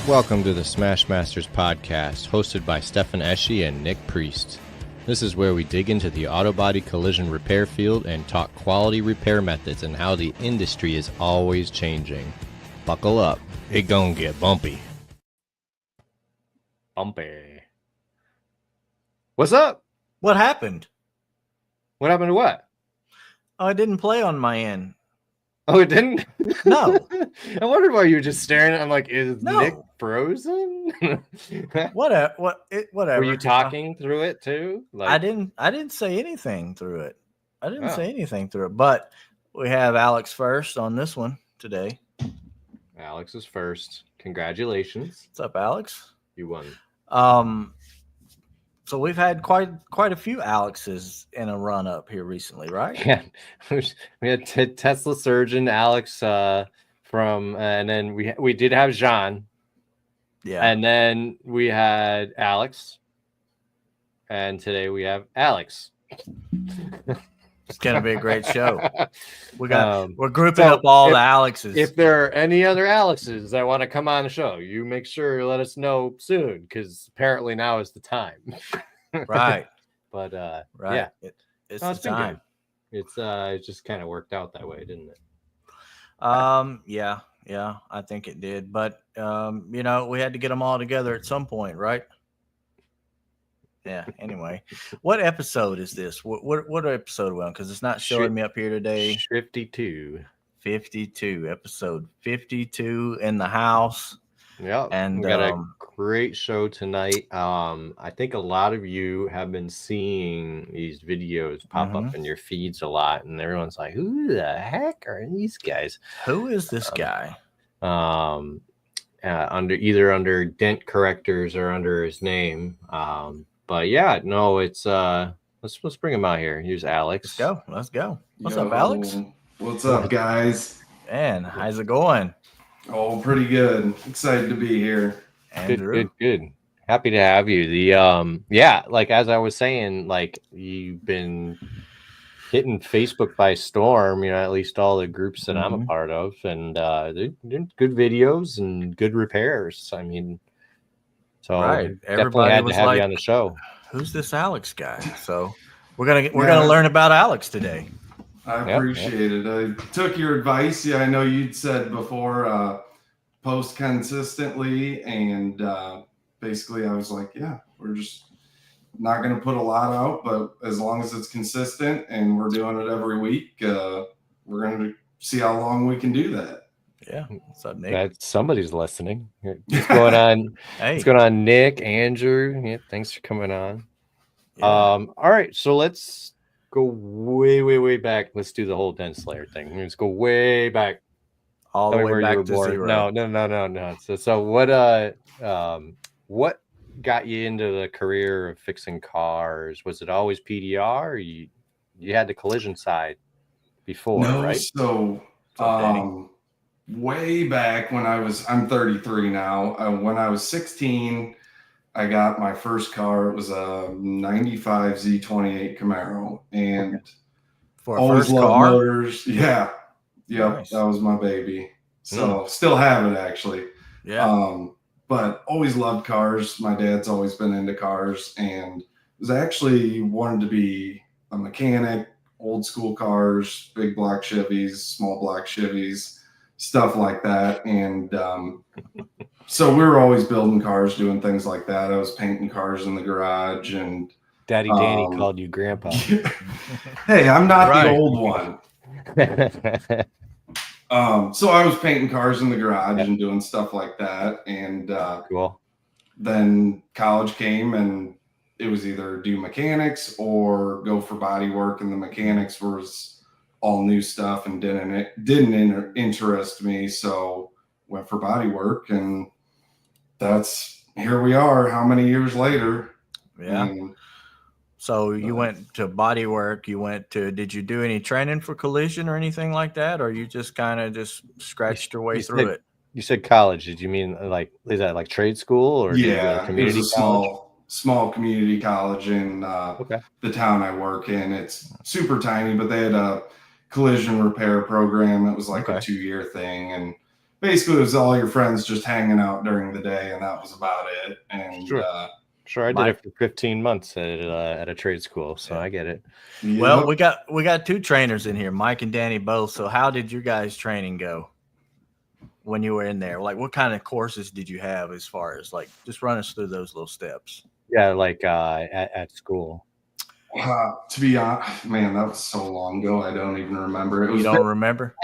Welcome to the Smash Masters podcast, hosted by Stefan Eschi and Nick Priest. This is where we dig into the auto body collision repair field and talk quality repair methods and how the industry is always changing. Buckle up, it gon' get bumpy. Bumpy. What's up? What happened? What happened to what? Oh, it didn't play on my end. Oh, it didn't? No. I wondered why you were just staring at. I'm like, is No. Nick frozen? Whatever. Were you talking through it too? Like, I didn't say anything through it. But we have Alex first on this one today. Alex is first. Congratulations. What's up, Alex? You won. So we've had quite a few Alexes in a run up here recently, right? Yeah, we had Tesla surgeon Alex from, and then we did have Jean. Yeah, and then we had Alex, and today we have Alex. It's gonna be a great show. We're grouping up all the Alexes. If there are any other Alexes that want to come on the show, you make sure you let us know soon, because apparently now is the time. Right. But right. Yeah, it's the time. It just kind of worked out that way, didn't it? Yeah, I think it did. But we had to get them all together at some point, right? Yeah. Anyway, what episode is this? What episode are we on? Because it's not showing me up here today. 52. Episode 52 in the house. Yeah, and we got a great show tonight. I think a lot of you have been seeing these videos pop up in your feeds a lot, and everyone's like, "Who the heck are these guys? Who is this guy?" Under dent correctors or under his name. But yeah, no, it's let's bring him out here. Here's Alex. Let's go. What's up, Alex? What's up, guys? And how's it going? Oh, pretty good. Excited to be here. Andrew. Good. Happy to have you. Like as I was saying, like you've been hitting Facebook by storm, at least all the groups that I'm a part of, and they're good videos and good repairs. I mean, so right. Definitely had to have you on the show. Who's this Alex guy? So we're gonna learn about Alex today. I appreciate it. I took your advice. Yeah, I know you'd said before, post consistently, and basically I was like, yeah, we're just not going to put a lot out, but as long as it's consistent and we're doing it every week, we're going to see how long we can do that. Yeah. What's up, Nick? Somebody's listening. What's going on? Hey. What's going on, Nick, Andrew? Yeah, thanks for coming on. Yeah. All right, so let's go way back. Let's do the whole dent slayer thing. Let's go way back. All the way back to zero. No. So what got you into the career of fixing cars? Was it always PDR, or you had the collision side before, right? So way back when I'm 33 now. When I was 16, I got my first car. It was a 95 Z28 Camaro, and for a first car, motors. Yeah. Yep. Nice. That was my baby. So still have it, actually. Yeah. But always loved cars. My dad's always been into cars, and was actually wanted to be a mechanic, old school cars, big black Chevys, small black Chevys, stuff like that. And so we were always building cars, doing things like that. I was painting cars in the garage, and Daddy Danny called you grandpa. Hey, I'm not the old one. So I was painting cars in the garage and doing stuff like that. And cool. Then college came, and it was either do mechanics or go for body work. And the mechanics was all new stuff and didn't interest me. So went for body work, and here we are. How many years later? Yeah. So you went to body work, did you do any training for collision or anything like that? Or you just kind of just scratched your way through it? You said college. Did you mean is that like trade school or community college? Small community college in the town I work in. It's super tiny, but they had a collision repair program. It was like a 2-year thing. And basically it was all your friends just hanging out during the day, and that was about it. And Sure, I did it for 15 months at a trade school, so I get it. Well, we got two trainers in here, Mike and Danny both. So how did your guys' training go when you were in there? Like, what kind of courses did you have as far as like just run us through those little steps? Yeah, like at school. To be honest, man, that was so long ago. I don't even remember. You don't remember?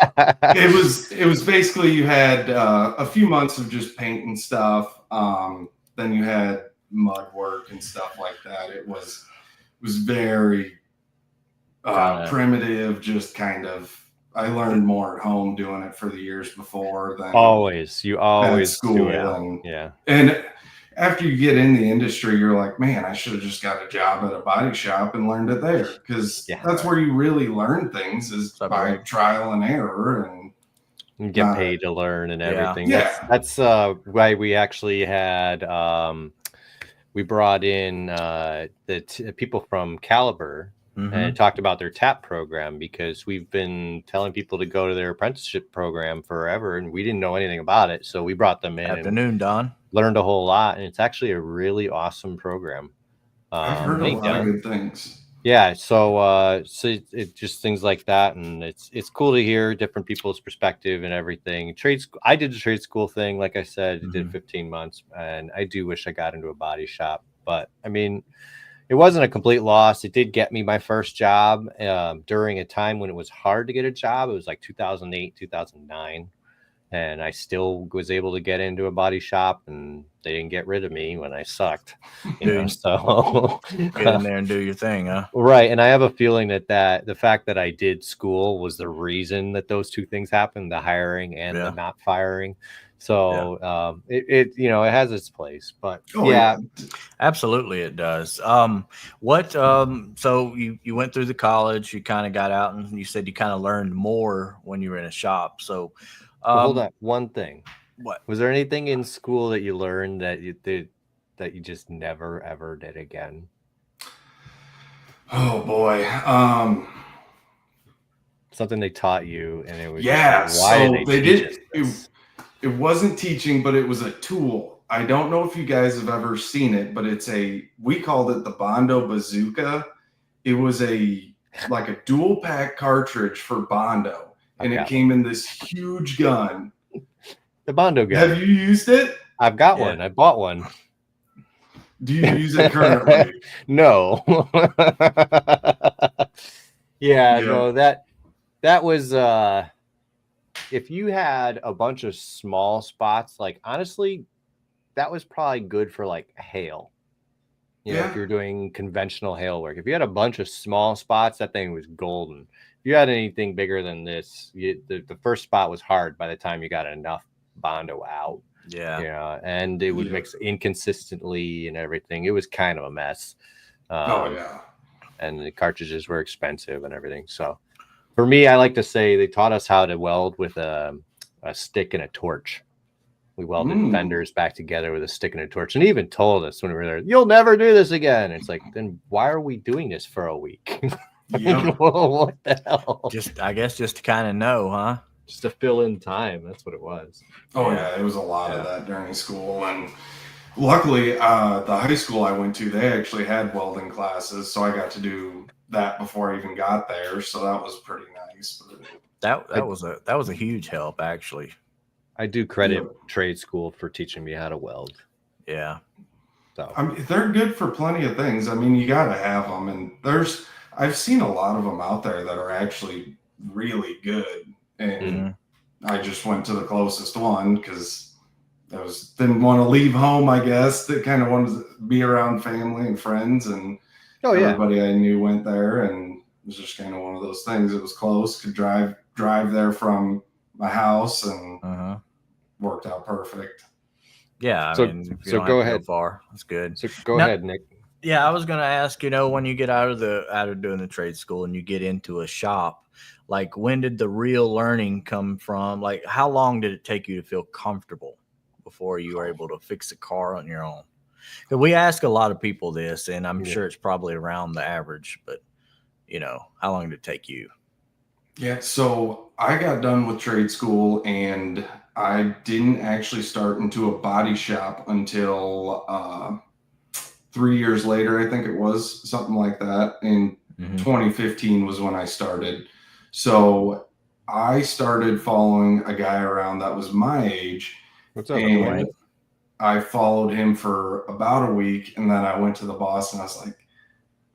It was basically you had a few months of just painting stuff. Then you had mud work and stuff like that. It was very primitive. Just kind of. I learned more at home doing it for the years before than you always school. do it. And after you get in the industry, you're like, man, I should have just got a job at a body shop and learned it there, because that's where you really learn things, is by trial and error, and you get paid to learn and everything. That's why we actually had we brought in the people from Caliber and talked about their TAP program, because we've been telling people to go to their apprenticeship program forever, and we didn't know anything about it. So we brought them in. Afternoon, Don. Learned a whole lot, and it's actually a really awesome program. I've heard a lot of good things. Yeah, so it just things like that, and it's cool to hear different people's perspective and everything. I did the trade school thing, like I said, did 15 months, and I do wish I got into a body shop, but I mean, it wasn't a complete loss. It did get me my first job during a time when it was hard to get a job. It was like 2008, 2009. And I still was able to get into a body shop, and they didn't get rid of me when I sucked. So get in there and do your thing, huh? Right. And I have a feeling that the fact that I did school was the reason that those two things happened, the hiring and the not firing. So it has its place, but absolutely it does. So you went through the college, you kind of got out, and you said you kind of learned more when you were in a shop. So hold on, one thing. What was there anything in school that you learned that you did that you just never ever did again? Oh boy. Something they taught you, and it was it wasn't teaching, but it was a tool. I don't know if you guys have ever seen it, but we called it the Bondo Bazooka. It was like a dual pack cartridge for Bondo, and it came in this huge gun. The Bondo gun. Have you used it? I've got one. I bought one. Do you use it currently? No. No, that was if you had a bunch of small spots, like honestly, that was probably good for like hail. You know, if you're doing conventional hail work. If you had a bunch of small spots, that thing was golden. If you had anything bigger than this, the first spot was hard by the time you got enough Bondo out. And it would mix inconsistently and everything. It was kind of a mess. And the cartridges were expensive and everything. So for me, I like to say they taught us how to weld with a stick and a torch. We welded fenders back together with a stick and a torch, and he even told us when we were there, "You'll never do this again." It's like, then why are we doing this for a week? What the hell? I guess just to kind of know, huh? Just to fill in time. That's what it was. It was a lot of that during school, and luckily, the high school I went to, they actually had welding classes, so I got to do that before I even got there. So that was pretty nice. That was a huge help, actually. I do credit trade school for teaching me how to weld. Yeah. So I mean, they're good for plenty of things. I mean, you got to have them, and I've seen a lot of them out there that are actually really good. And I just went to the closest one because didn't want to leave home, I guess. That kind of wanted to be around family and friends, and everybody I knew went there, and it was just kind of one of those things. It was close, could drive there from my house, and worked out perfect. Yeah, I mean, so go ahead. Far, that's good. So go ahead, Nick. Yeah, I was going to ask, when you get out of doing the trade school and you get into a shop, like when did the real learning come from? Like, how long did it take you to feel comfortable before you were able to fix a car on your own? Because we ask a lot of people this, and I'm sure it's probably around the average, but how long did it take you? Yeah, so I got done with trade school and I didn't actually start into a body shop until 3 years later, I think it was, something like that. In 2015 was when I started. So I started following a guy around that was my age. What's up, and Dwayne? I followed him for about a week, and then I went to the boss and I was like,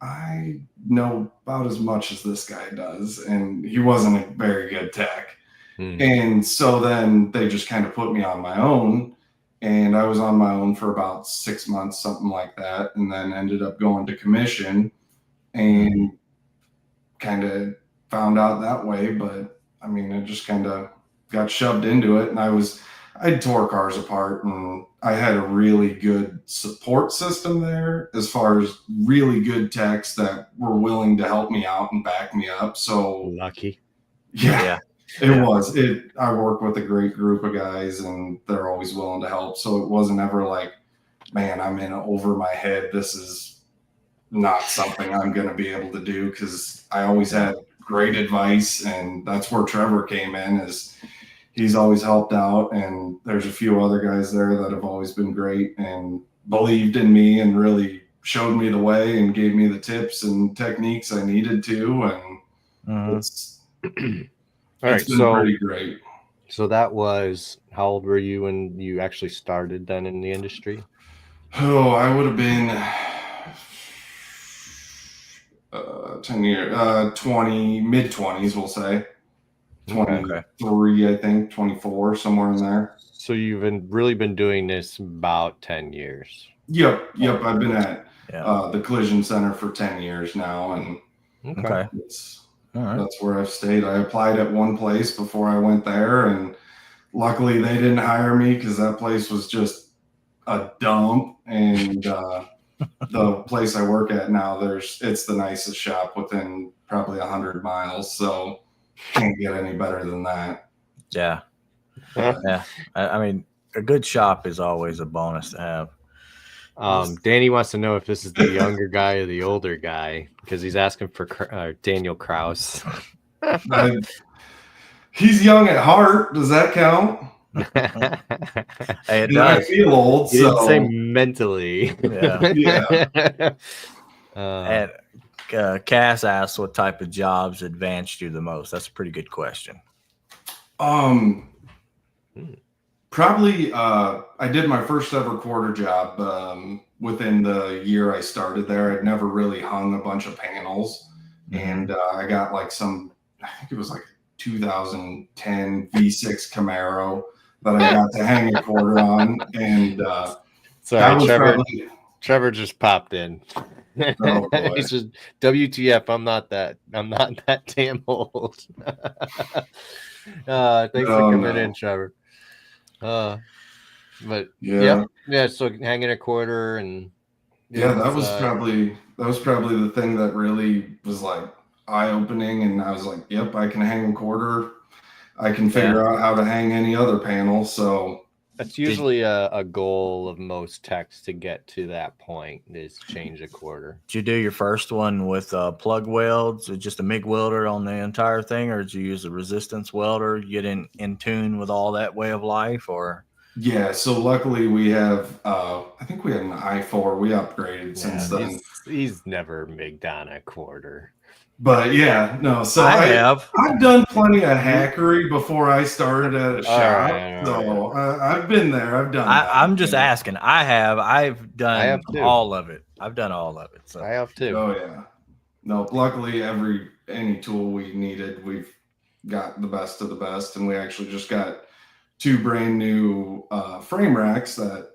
I know about as much as this guy does. And he wasn't a very good tech. And so then they just kind of put me on my own. And I was on my own for about 6 months, something like that. And then ended up going to commission and kind of found out that way. But I mean, I just kind of got shoved into it. And I tore cars apart, and I had a really good support system there as far as really good techs that were willing to help me out and back me up. So lucky. Yeah. It was. I work with a great group of guys, and they're always willing to help. So it wasn't ever like, man, I'm in over my head. This is not something I'm going to be able to do, because I always had great advice, and that's where Trevor came in. Is he's always helped out, and there's a few other guys there that have always been great and believed in me and really showed me the way and gave me the tips and techniques I needed to, and it's. All right, so pretty great. So that was, how old were you when you actually started then in the industry? Oh, I would have been 10 years, 20, mid-20s, we'll say. 23, I think, 24, somewhere in there. So you've really been doing this about 10 years. Yep. I've been at the collision center for 10 years now, and that's where I've stayed. I applied at one place before I went there, and luckily they didn't hire me because that place was just a dump. And the place I work at now, it's the nicest shop within probably 100 miles. So can't get any better than that. Yeah. I mean, a good shop is always a bonus to have. Danny wants to know if this is the younger guy or the older guy, because he's asking for Daniel Kraus. He's young at heart. Does that count? Hey, it does. I feel old. He didn't say mentally. Yeah. And Cass asked what type of jobs advanced you the most. That's a pretty good question. Probably I did my first ever quarter job within the year I started there. I'd never really hung a bunch of panels, and I got like I think it was like a 2010 V6 Camaro that I got to hang a quarter on. And sorry, Trevor just popped in. Oh, he said, WTF, I'm not that damn old. Thanks for coming in, Trevor. But yeah, so hanging a quarter, and that was probably the thing that really was like eye-opening, and I was like, yep, I can hang a quarter. I can figure out how to hang any other panel. So that's usually a goal of most techs to get to that point, is change a quarter. Did you do your first one with plug welds, or just a MIG welder on the entire thing, or did you use a resistance welder? You get in tune with all that way of life, or? Yeah, so luckily we have, I think we had an i4. We upgraded since then. He's never MIG'd on a quarter. But so I've done plenty of hackery before I started at a shop. So I've been there. I've done I'm just asking. I've done all of it. I've done all of it. So I have too. Oh yeah. No, luckily any tool we needed, we've got the best of the best, and we actually just got 2 brand new frame racks that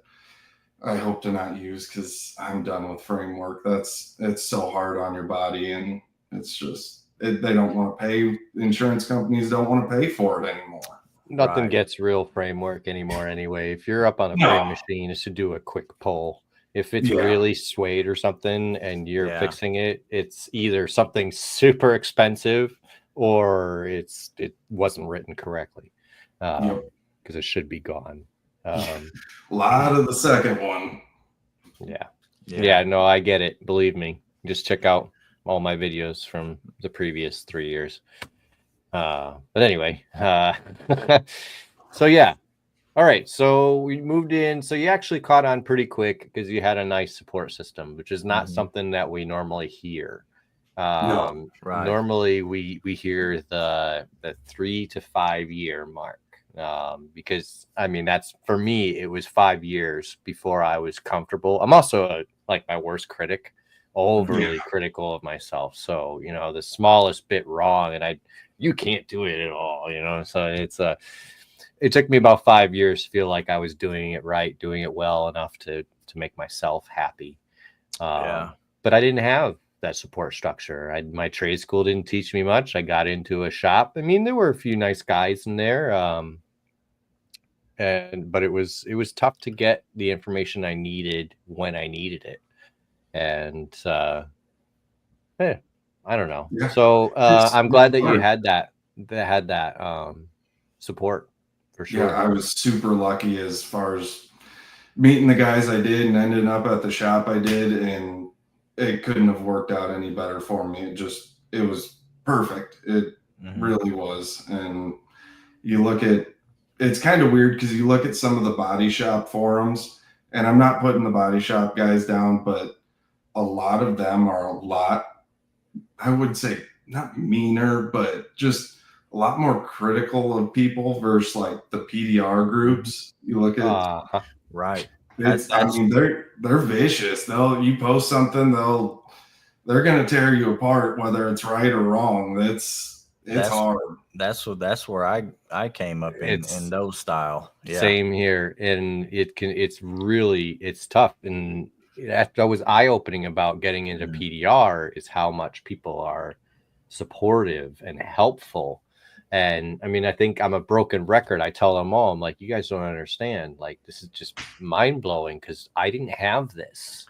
I hope to not use, because I'm done with frame work. It's so hard on your body, and it's just they don't want to pay. Insurance companies don't want to pay for it anymore. Nothing gets real framework anymore anyway. If you're up on a frame machine, it's to do a quick pull. If it's really swayed or something and you're fixing it, it's either something super expensive or it wasn't written correctly, because it should be gone. A lot of the second one. Yeah, no, I get it. Believe me. Just check out all my videos from the previous 3 years. But anyway, so yeah. All right, so we moved in. So you actually caught on pretty quick because you had a nice support system, which is not something that we normally hear. No. Right. Normally we hear the 3 to 5 year mark, because I mean that's for me. It was 5 years before I was comfortable. I'm also like my worst critic, overly critical of myself. So the smallest bit wrong, and you can't do it at all. So it took me about 5 years to feel like I was doing it right, doing it well enough to make myself happy. But I didn't have that support structure. My trade school didn't teach me much. I got into a shop. I mean, there were a few nice guys in there, but it was tough to get the information I needed when I needed it. And I don't know. Yeah. So I'm glad that you had that support. For sure. Yeah, I was super lucky as far as meeting the guys I did and ending up at the shop I did, and it couldn't have worked out any better for me. It was perfect. It really was. And you look at, it's kind of weird because you look at some of the body shop forums, and I'm not putting the body shop guys down, but a lot of them are a lot, I would say, not meaner, but just a lot more critical of people versus like the PDR groups. You look at right. I mean, they're vicious. You post something, they're gonna tear you apart whether it's right or wrong. It's hard. That's where I came up in those style. Yeah. Same here, and it's tough, and that was eye-opening about getting into PDR is how much people are supportive and helpful. And I mean, I think I'm a broken record. I tell them all, I'm like, you guys don't understand. Like, this is just mind blowing because I didn't have this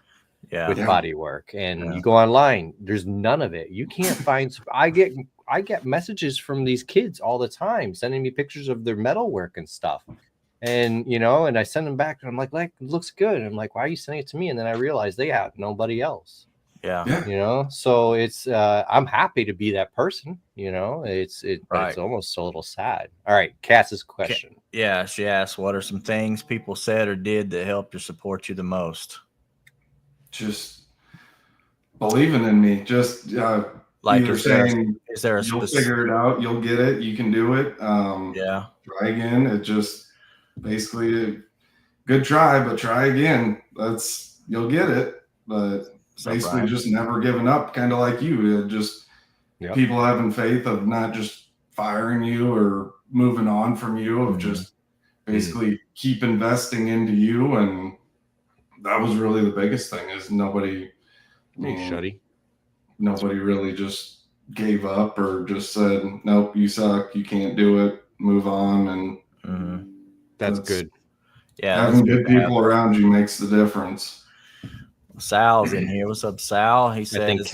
with body work. And you go online, there's none of it. You can't find. I get messages from these kids all the time sending me pictures of their metal work and stuff. And and I send them back, and I'm like, it looks good. And I'm like, why are you sending it to me? And then I realize they have nobody else. Yeah. So it's I'm happy to be that person, it's almost a little sad. All right, Cass's question. She asked, what are some things people said or did that helped or support you the most? Just believing in me. Just like you're saying, is there you'll figure it out, you'll get it, you can do it. Try again. It just basically good try, but try again. You'll get it. But basically just never giving up, kind of like you. Just people having faith of not just firing you or moving on from you, of just basically keep investing into you. And that was really the biggest thing, is nobody really just gave up or just said, nope, you suck, you can't do it, move on. And that's good. Having good people around you makes the difference. Sal's in here. What's up, Sal? He said, I think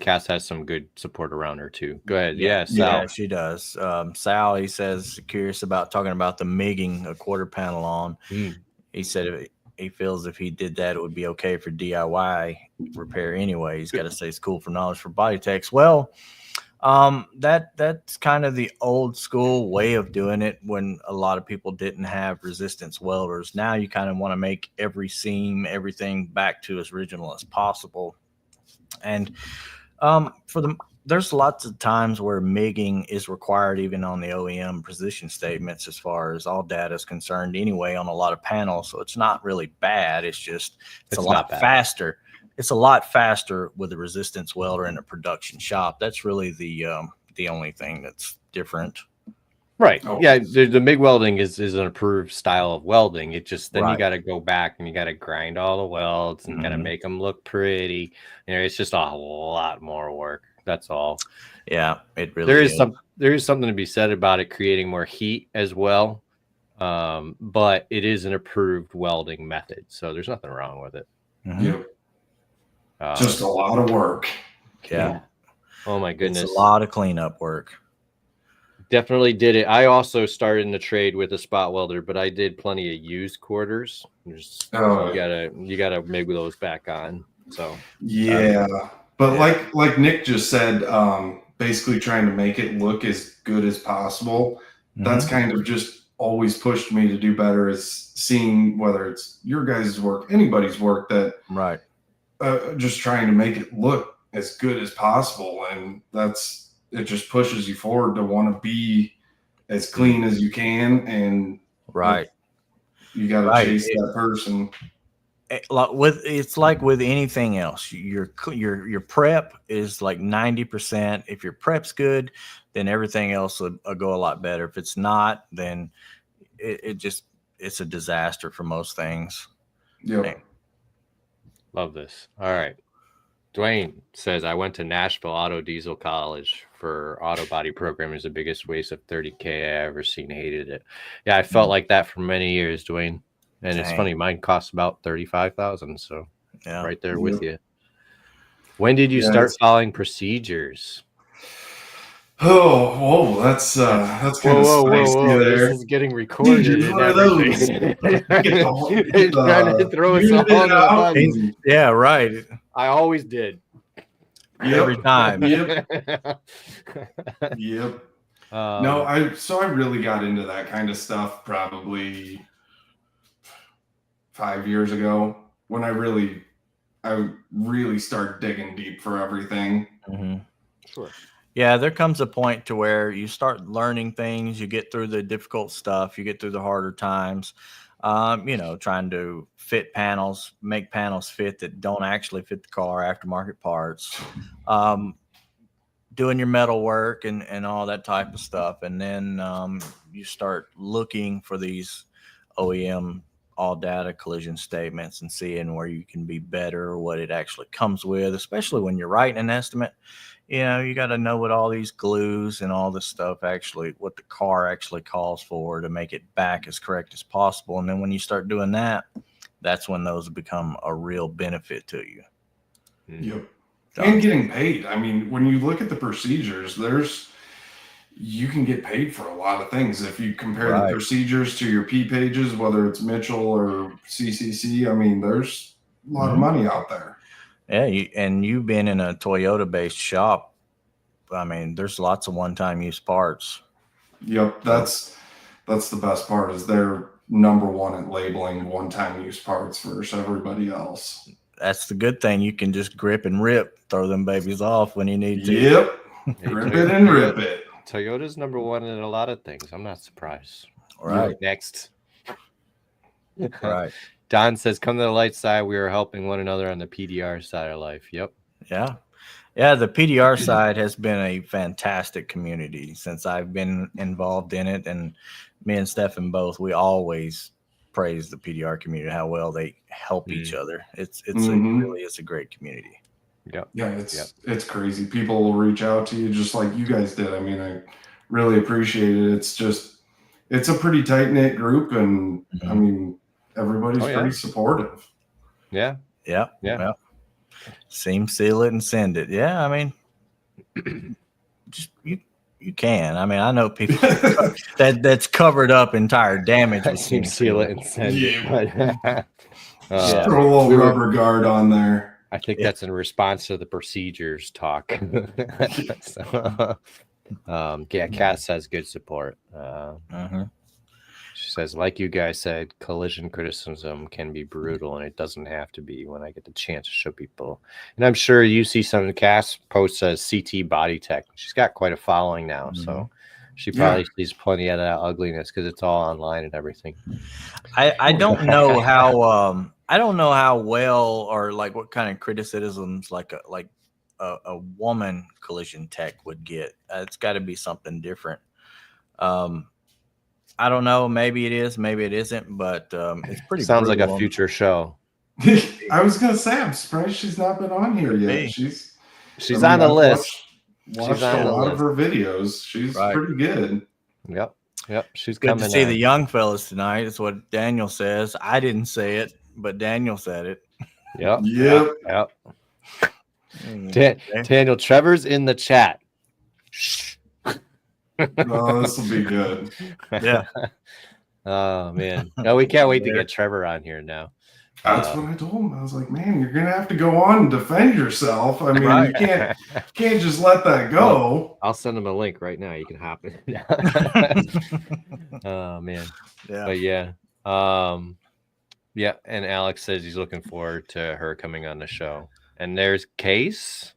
Cass has some good support around her too. Go ahead. Yeah, Sal. Yeah, she does. Sal, he says, curious about talking about the MIGing a quarter panel on. He said he feels if he did that, it would be okay for DIY repair anyway. He's got to say it's cool for knowledge for body techs. Well, that's kind of the old school way of doing it when a lot of people didn't have resistance welders. Now you kind of want to make every seam, everything back to as original as possible. And there's lots of times where MIGing is required, even on the OEM position statements, as far as all data is concerned anyway, on a lot of panels. So it's not really bad. It's just, it's a lot faster. It's a lot faster with a resistance welder in a production shop. That's really the only thing that's different. Right. Oh. Yeah. The MIG welding is an approved style of welding. It just, then you got to go back and you got to grind all the welds and got to make them look pretty. It's just a lot more work. That's all. Yeah. It really is. There is something to be said about it creating more heat as well. But it is an approved welding method. So there's nothing wrong with it. Yep. Just a lot of work. Yeah. Oh my goodness. It's a lot of cleanup work. Definitely did it. I also started in the trade with a spot welder, but I did plenty of used quarters. You gotta MIG those back on. So yeah, But like Nick just said, basically trying to make it look as good as possible. That's kind of just always pushed me to do better, is seeing whether it's your guys' work, anybody's work, that right. Just trying to make it look as good as possible. And it just pushes you forward to want to be as clean as you can. And right. You got to chase that person. It's like with anything else, your prep is like 90%. If your prep's good, then everything else will go a lot better. If it's not, then it's a disaster for most things. Yeah. Love this. All right. Dwayne says, I went to Nashville Auto Diesel College for auto body program. Is the biggest waste of $30,000 I ever seen. Hated it. Yeah, I felt like that for many years, Dwayne. And it's funny, mine costs about $35,000. So right there with you. When did you start following procedures? Oh, whoa, that's kind of spicy there. This is getting recorded and everything. Trying to throw us all on the Yeah, right. I always did. Every time. Yep. No, I really got into that kind of stuff probably 5 years ago, when I really started digging deep for everything. Sure. Yeah, there comes a point to where you start learning things. You get through the difficult stuff. You get through the harder times. Trying to fit panels, make panels fit that don't actually fit the car, aftermarket parts, doing your metal work and all that type of stuff. And then you start looking for these OEM all data collision statements and seeing where you can be better, what it actually comes with, especially when you're writing an estimate. You got to know what all these glues and all this stuff actually, what the car actually calls for to make it back as correct as possible. And then when you start doing that, that's when those become a real benefit to you. Yep. And getting paid. I mean, when you look at the procedures, you can get paid for a lot of things. If you compare the procedures to your P pages, whether it's Mitchell or CCC, I mean, there's a lot of money out there. Yeah, you've been in a Toyota-based shop. I mean, there's lots of one-time use parts. Yep, that's the best part, is they're number one at labeling one-time use parts versus everybody else. That's the good thing. You can just grip and rip, throw them babies off when you need to. Yep, grip it and rip it. Toyota's number one in a lot of things. I'm not surprised. Right. Yep. Next. Right. Don says, come to the light side. We are helping one another on the PDR side of life. Yep. Yeah. Yeah. The PDR side has been a fantastic community since I've been involved in it. And me and Stefan both, we always praise the PDR community, how well they help each other. It really is a great community. Yep. Yeah, it's crazy. People will reach out to you just like you guys did. I mean, I really appreciate it. It's a pretty tight-knit group, and I mean, everybody's pretty supportive. Yeah. Seam, seal it, and send it. Yeah, I mean, just you can. I mean, I know people that's covered up entire damage with seam, seal it, and send it. Just throw a little rubber guard on there. I think that's in response to the procedures talk. Kat says good support. She says, like you guys said, collision criticism can be brutal, and it doesn't have to be when I get the chance to show people. And I'm sure you see some of the Cass posts as CT Body Tech. She's got quite a following now, so she probably sees plenty of that ugliness because it's all online and everything. I don't know how I don't know how well, or like what kind of criticisms like a woman collision tech would get. It's got to be something different. I don't know. Maybe it is, maybe it isn't, but it's pretty. Sounds like a future show. I was gonna say, I'm surprised she's not been on here yet. She's on the list. Watched a lot of her videos. She's pretty good. Yep. She's good to see the young fellas tonight. That's what Daniel says. I didn't say it, but Daniel said it. Yep. Daniel, Trevor's in the chat. Oh, this will be good. Yeah. Oh man, no, we can't wait to get Trevor on here now. That's what I told him. I was like, man, you're gonna have to go on and defend yourself. I mean, Right. you can't just let that go. Well, I'll send him a link right now. You can hop in. Oh man. Yeah. But yeah. Yeah, and Alex says he's looking forward to her coming on the show. And there's Case.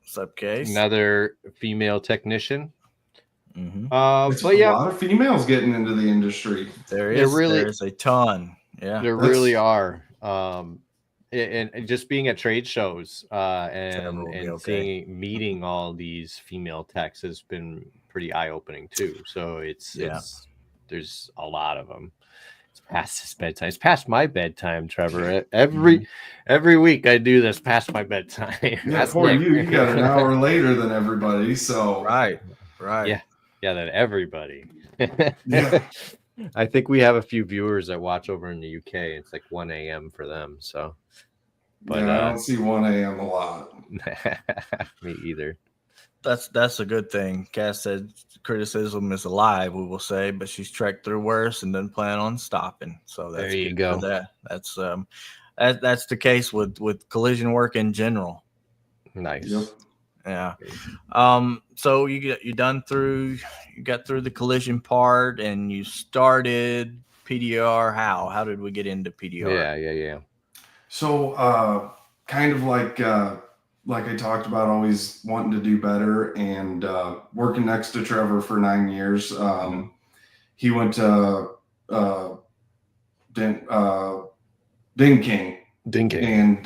What's up, Case? Another female technician. Mm-hmm. But a lot of females getting into the industry. There's a ton. Yeah, there really are. And just being at trade shows and meeting all these female techs has been pretty eye-opening too. So it's there's a lot of them. It's past his bedtime. It's past my bedtime, Trevor. Every week I do this past my bedtime. Yeah, for you got an hour later than everybody. So right. Yeah, than everybody. Yeah. I think we have a few viewers that watch over in the UK. It's like 1 a.m. for them. So, but I don't see 1 a.m. a lot. Me either. That's a good thing. Cass said criticism is alive, we will say, but she's trekked through worse and doesn't plan on stopping. So that's there you go. That's that's the case with collision work in general. Nice. Yep. Yeah. So you got through the collision part and you started PDR. How did we get into PDR? Yeah. So kind of like I talked about, always wanting to do better and working next to Trevor for 9 years. He went to Ding King. And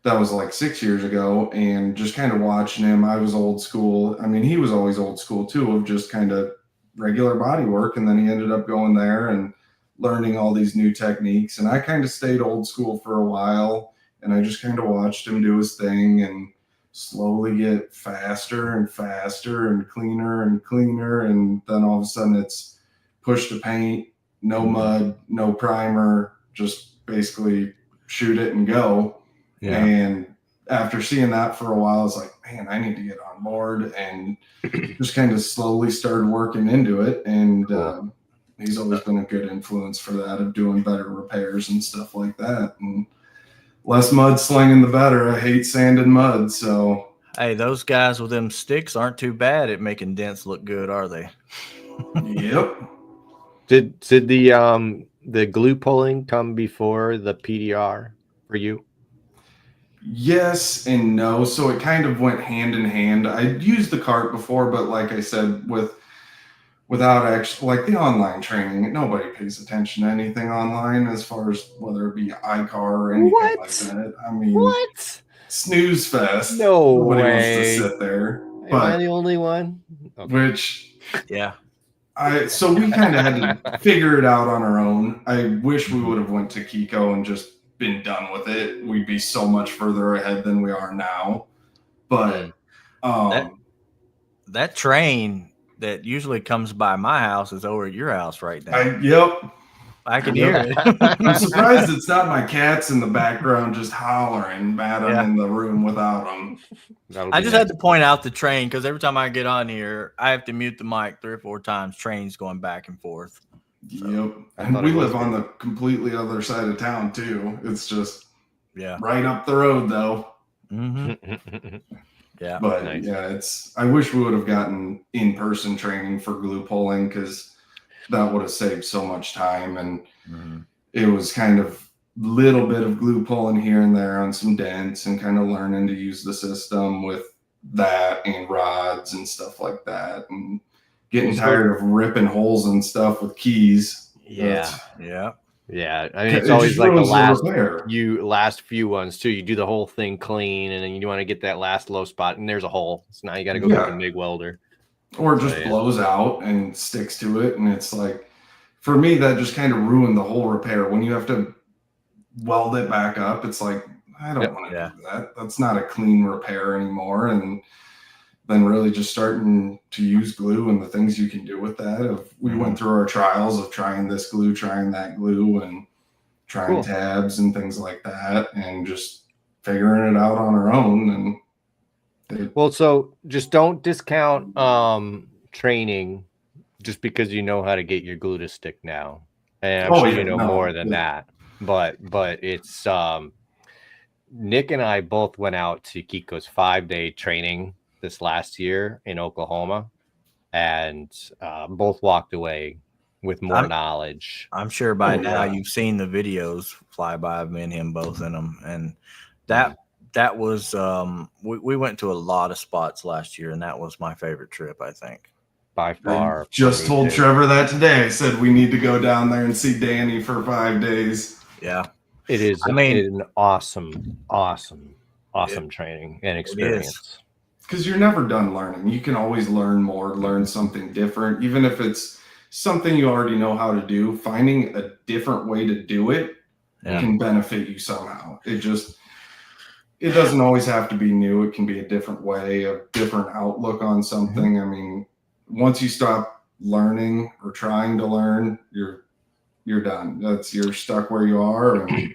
that was like 6 years ago, and just kind of watching him, I was old school. I mean, he was always old school too, of just kind of regular body work. And then he ended up going there and learning all these new techniques. And I kind of stayed old school for a while, and I just kind of watched him do his thing and slowly get faster and faster and cleaner and cleaner. And then all of a sudden it's push to paint, no mud, no primer, just basically shoot it and go. Yeah. And after seeing that for a while, I was like, man, I need to get on board, and just kind of slowly started working into it. And he's always been a good influence for that, of doing better repairs and stuff like that. And less mud slinging, the better. I hate sand and mud. So, hey, those guys with them sticks aren't too bad at making dents look good, are they? Yep. Did the glue pulling come before the PDR for you? Yes and no. So it kind of went hand in hand. I'd used the cart before, but like I said, without actually, like the online training, nobody pays attention to anything online as far as whether it be iCar or anything like that. I mean, snooze fest. Nobody wants to sit there. Am I the only one? Okay. Which, so we kind of had to figure it out on our own. I wish we would have went to Kiko and just been done with it. We'd be so much further ahead than we are now. But that train that usually comes by my house is over at your house right now. I can hear it. I'm surprised it's not my cats in the background just hollering, mad I'm in the room without them. I just had to point out the train, because every time I get on here, I have to mute the mic 3 or 4 times. Trains going back and forth. Yep. And we live on the completely other side of town too. It's just right up the road though. Mm-hmm. Yeah. But I wish we would have gotten in-person training for glue pulling, because that would have saved so much time. And it was kind of little bit of glue pulling here and there on some dents, and kind of learning to use the system with that and rods and stuff like that. And getting tired of ripping holes and stuff with keys. Yeah. I mean, it's always like the last few ones too. You do the whole thing clean, and then you want to get that last low spot, and there's a hole. So now you got to go get a MIG welder, or it just blows out and sticks to it. And it's like, for me, that just kind of ruined the whole repair. When you have to weld it back up, it's like, I don't want to do that. That's not a clean repair anymore. And then really just starting to use glue and the things you can do with that. We went through our trials of trying this glue, trying that glue, and trying tabs and things like that, and just figuring it out on our own. And so just don't discount training just because you know how to get your glue to stick now, and I'm sure you know more than that. But it's Nick and I both went out to Kiko's 5-day training this last year in Oklahoma, and both walked away with more knowledge. I'm sure by now you've seen the videos fly by of me and him both in them, and that was we went to a lot of spots last year, and that was my favorite trip, I think. By far. I just told Trevor that today. I said we need to go down there and see Danny for 5 days. Yeah. It is an awesome training and experience. Because you're never done learning. You can always learn more, learn something different. Even if it's something you already know how to do, finding a different way to do it can benefit you somehow. It doesn't always have to be new. It can be a different way, a different outlook on something. I mean, once you stop learning or trying to learn, you're done. You're stuck where you are, and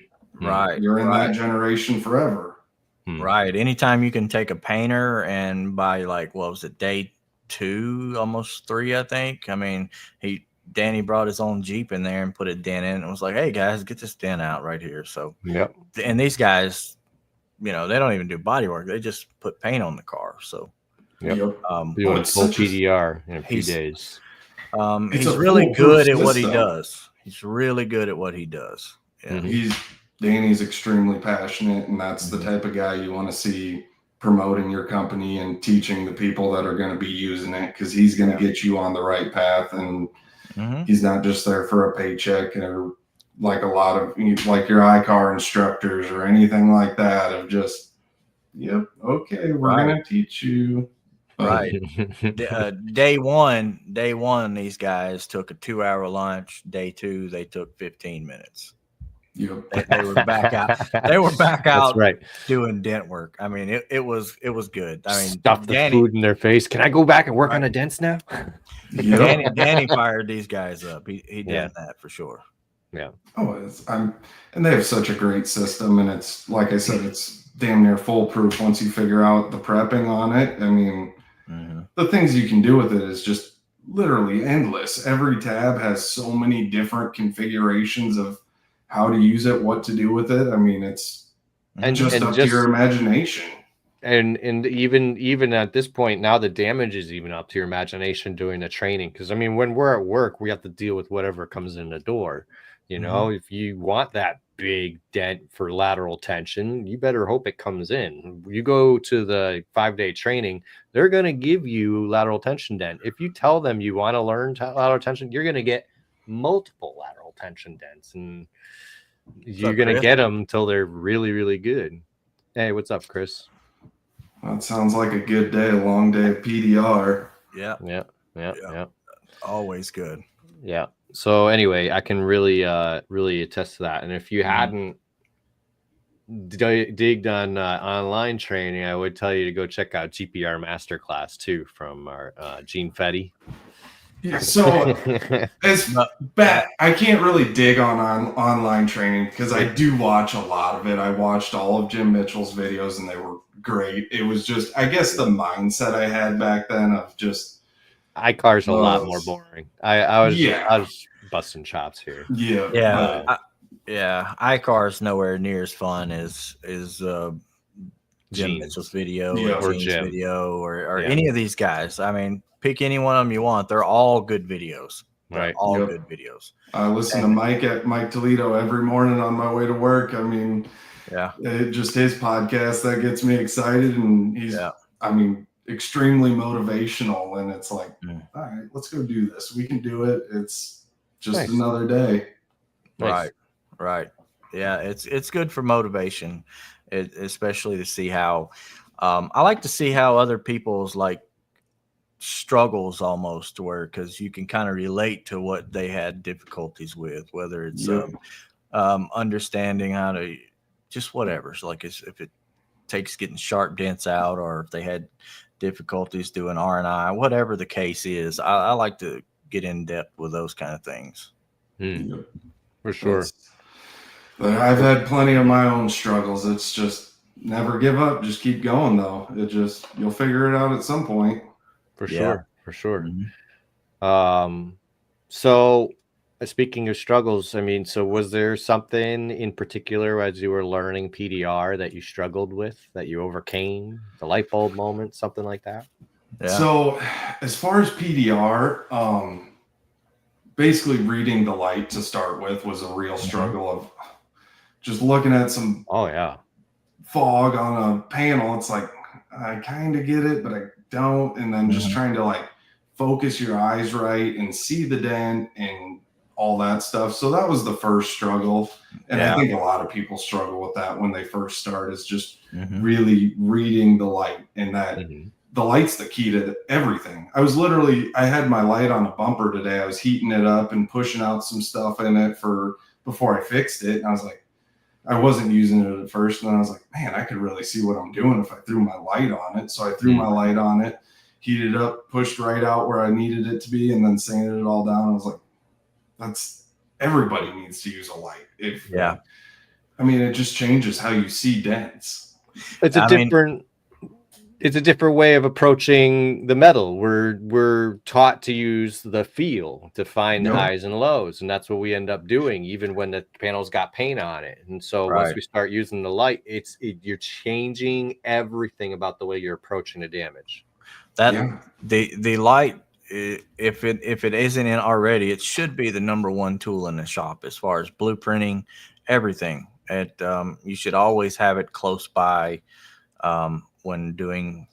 you're in that generation forever. Right. Anytime you can take a painter and by like, what was it, day 2, almost 3, I think. I mean, Danny brought his own Jeep in there and put a dent in and was like, hey guys, get this dent out right here. So and these guys, they don't even do body work. They just put paint on the car. So doing full PDR in a few days. He's really good at what he does. He's really good at what he does. Yeah. Danny's extremely passionate, and that's the type of guy you want to see promoting your company and teaching the people that are going to be using it, because he's going to get you on the right path, and he's not just there for a paycheck or like a lot of like your iCar instructors or anything like that of just, okay, we're going to teach you. Right. Day one, these guys took a 2-hour lunch. Day 2, they took 15 minutes. Yep. They were back out. They were back out That's right. doing dent work. I mean, it was good. I mean, stuff the food in their face. Can I go back and work on the dents now? Danny fired these guys up. He did that for sure. Yeah. Oh, and they have such a great system, and it's like I said, it's damn near foolproof once you figure out the prepping on it. I mean, the things you can do with it is just literally endless. Every tab has so many different configurations of how to use it, what to do with it. I mean, it's just up to your imagination. And even at this point now, the damage is even up to your imagination doing the training. Because I mean, when we're at work, we have to deal with whatever comes in the door. If you want that big dent for lateral tension, you better hope it comes in. You go to the 5-day training, they're going to give you lateral tension dent. If you tell them you want to learn lateral tension, you're going to get multiple lateral tension dents, and you're going to get them until they're really, really good. Hey, what's up, Chris? That sounds like a good day, a long day of PDR. Yeah. Always good. Yeah. So anyway, I can really attest to that. And if you hadn't digged on online training, I would tell you to go check out GPR Masterclass too from our Gene Fetty. Yeah, so I can't really dig on online training because I do watch a lot of it. I watched all of Jim Mitchell's videos and they were great. It was just, I guess, the mindset I had back then of just iCar's a lot more boring. I was busting chops here. iCar's nowhere near as fun as Jim Mitchell's video or Gene's video or any of these guys. I mean, pick any one of them you want. They're all good videos. Good videos. I listen to Mike Toledo every morning on my way to work. I mean, just his podcast that gets me excited, and he's extremely motivational, and it's like, all right, let's go do this. We can do it. It's just another day. Right. Yeah, it's good for motivation, especially to see how I like to see how other people's like struggles almost were, because you can kind of relate to what they had difficulties with, whether it's understanding how to just whatever. So like if it takes getting sharp dents out, or if they had difficulties doing R&I, whatever the case is, I like to get in depth with those kind of things. For sure. I've had plenty of my own struggles. It's just never give up. Just keep going, though. You'll figure it out at some point. For sure. So speaking of struggles, I mean, so was there something in particular as you were learning PDR that you struggled with, that you overcame, the light bulb moment, something like that? Yeah. So as far as PDR, basically reading the light to start with was a real struggle of just looking at some fog on a panel. It's like, I kind of get it, but I don't. And then just trying to like focus your eyes right and see the dent and all that stuff. So that was the first struggle. And I think a lot of people struggle with that when they first start, is just really reading the light, and that the light's the key to everything. I had my light on a bumper today. I was heating it up and pushing out some stuff in it before I fixed it. And I was like, I wasn't using it at first. And then I was like, man, I could really see what I'm doing if I threw my light on it. So I threw my light on it, heated up, pushed right out where I needed it to be, and then sanded it all down. I was like, everybody needs to use a light. I mean, it just changes how you see dents. It's a different way of approaching the metal. We're taught to use the feel to find highs and lows, and that's what we end up doing, even when the panel's got paint on it. And so once we start using the light, you're changing everything about the way you're approaching the damage. The light, if it isn't in already, it should be the number one tool in the shop as far as blueprinting everything. You should always have it close by when doing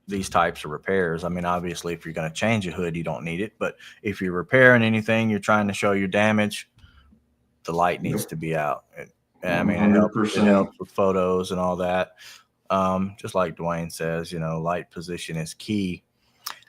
these types of repairs. I mean, obviously, if you're going to change a hood, you don't need it. But if you're repairing anything, you're trying to show your damage, the light needs to be out. I mean, it helps with photos and all that. Just like Dwayne says, light position is key.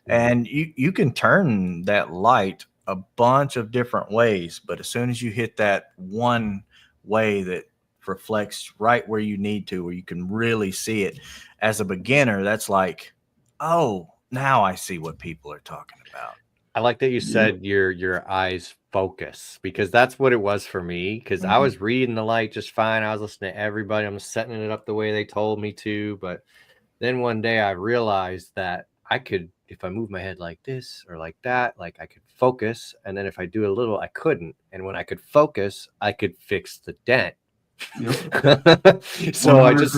And you can turn that light a bunch of different ways. But as soon as you hit that one way that reflects right where you need to, where you can really see it, as a beginner, that's like, oh, now I see what people are talking about. I like that you said your eyes focus, because that's what it was for me. Because I was reading the light just fine. I was listening to everybody. I'm setting it up the way they told me to. But then one day I realized that I could, if I move my head like this or like that, like I could focus. And then if I do a little, I couldn't. And when I could focus, I could fix the dent. So 100%. I just,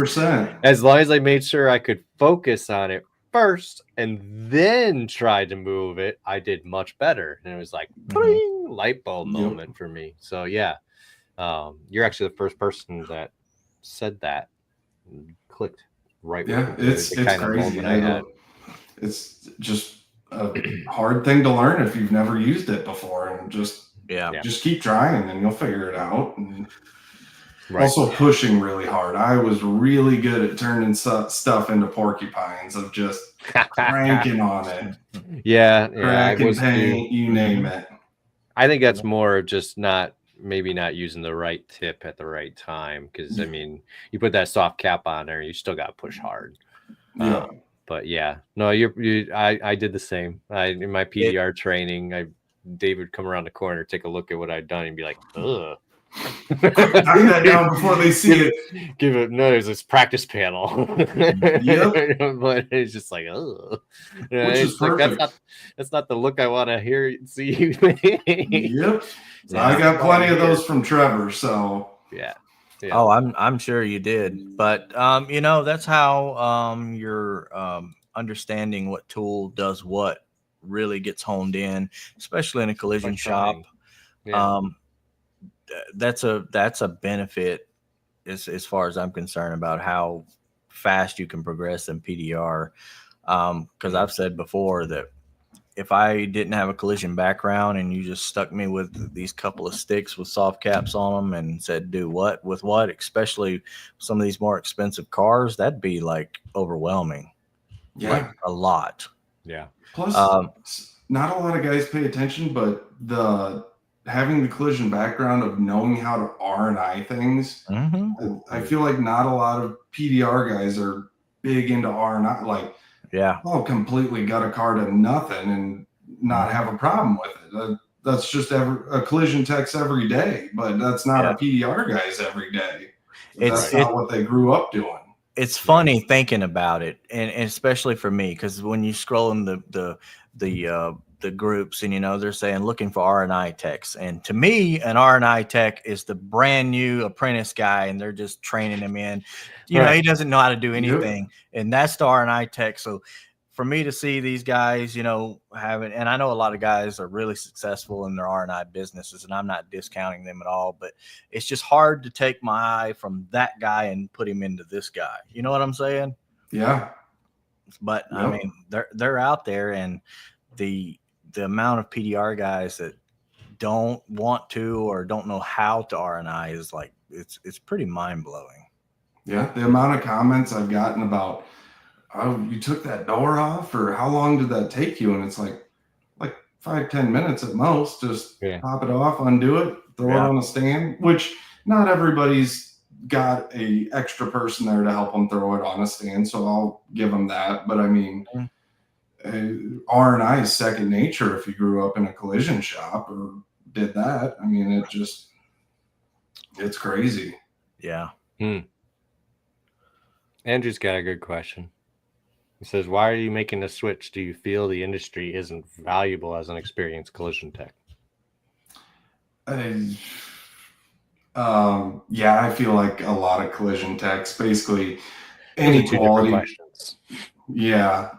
as long as I made sure I could focus on it first and then tried to move it, I did much better. And it was like light bulb moment for me. So you're actually the first person that said that and clicked right. It's kind crazy. It's just a hard thing to learn if you've never used it before, and just keep trying and you'll figure it out. And also pushing really hard. I was really good at turning stuff into porcupines, of just cranking on it. Cracking paint, you name it. I think that's more of just maybe not using the right tip at the right time. Because I mean, you put that soft cap on there, you still got to push hard. But no, I did the same. In my PDR training, Dave would come around the corner, take a look at what I'd done, and be like, ugh. Knock that down before they see it. Give it there's this practice panel. But it's just like, oh, which is perfect. Like, that's not the look I want to see. So I got plenty of those from Trevor. So Oh, I'm sure you did. But that's how your understanding what tool does what really gets honed in, especially in a collision shop. That's a benefit as far as I'm concerned about how fast you can progress in PDR. Because I've said before that if I didn't have a collision background and you just stuck me with these couple of sticks with soft caps on them and said, do what with what, especially some of these more expensive cars, that'd be like overwhelming. Like a lot. Plus, not a lot of guys pay attention, but having the collision background of knowing how to R&I things, I feel like not a lot of PDR guys are big into R&I. Like, I'll completely gut a car to nothing and not have a problem with it. That's just a collision tech's every day, but that's not a PDR guy's every day. That's not what they grew up doing. It's funny thinking about it, and especially for me, because when you scroll in the the groups, and they're saying looking for R&I techs, and to me, an R&I tech is the brand new apprentice guy, and they're just training him in. He doesn't know how to do anything, and that's the R&I tech. So for me to see these guys, having, and I know a lot of guys are really successful in their R&I businesses, and I'm not discounting them at all, but it's just hard to take my eye from that guy and put him into this guy. You know what I'm saying? Yeah. But I mean, they're out there, and the amount of PDR guys that don't want to or don't know how to R&I is like, it's pretty mind blowing. Yeah. The amount of comments I've gotten about, oh, you took that door off, or how long did that take you? And it's like 5-10 minutes at most. Just pop it off, undo it, throw it on a stand, which not everybody's got a extra person there to help them throw it on a stand. So I'll give them that. But I mean, R&I is second nature if you grew up in a collision shop or did that. I mean, it's crazy. Yeah. Andrew's got a good question. He says, why are you making the switch? Do you feel the industry isn't valuable as an experienced collision tech? Yeah, I feel like a lot of collision techs, basically any quality. Questions. Yeah.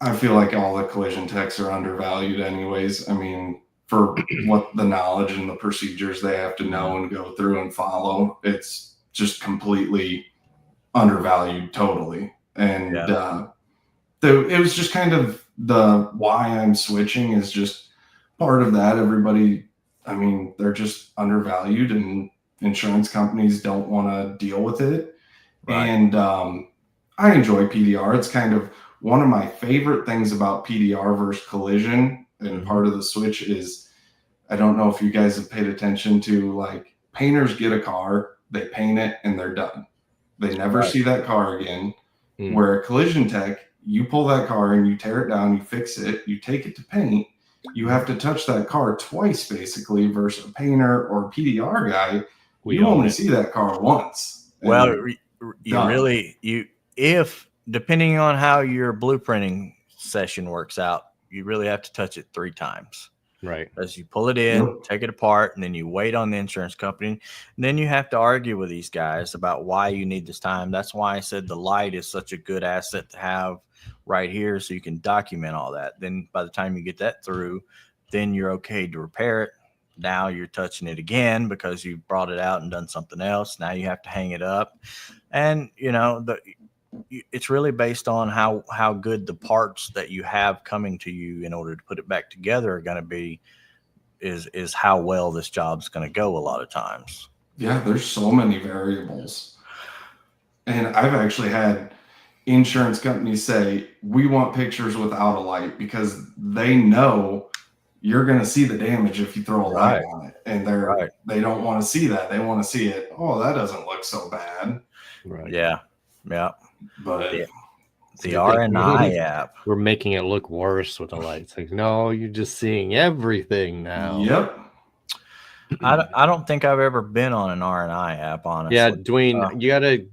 I feel like all the collision techs are undervalued anyways. I mean, for what the knowledge and the procedures they have to know and go through and follow, it's just completely undervalued totally. And it was just kind of the why I'm switching is just part of that. Everybody, I mean, they're just undervalued, and insurance companies don't want to deal with it. Right. And I enjoy PDR. It's kind of one of my favorite things about PDR versus collision. And part of the switch is, I don't know if you guys have paid attention to, like, painters get a car, they paint it, and they're done. They never see that car again. Where a collision tech, you pull that car and you tear it down, you fix it, you take it to paint. You have to touch that car twice, basically, versus a painter or a PDR guy. You only see that car once. Well, if depending on how your blueprinting session works out, you really have to touch it 3 times. Right. As you pull it in, take it apart, and then you wait on the insurance company. And then you have to argue with these guys about why you need this time. That's why I said the light is such a good asset to have right here, so you can document all that. Then by the time you get that through, then you're okay to repair it. Now you're touching it again because you brought it out and done something else. Now you have to hang it up. And, it's really based on how good the parts that you have coming to you in order to put it back together are going to be, is how well this job's going to go a lot of times. Yeah, there's so many variables. And I've actually had insurance companies say, we want pictures without a light, because they know you're going to see the damage if you throw a light on it. And they don't want to see that. They want to see it. Oh, that doesn't look so bad. Right. Yeah. But the R&I app, we're making it look worse with the lights. Like, no, you're just seeing everything now. Yep. I don't think I've ever been on an R&I app, honestly. Yeah, Dwayne,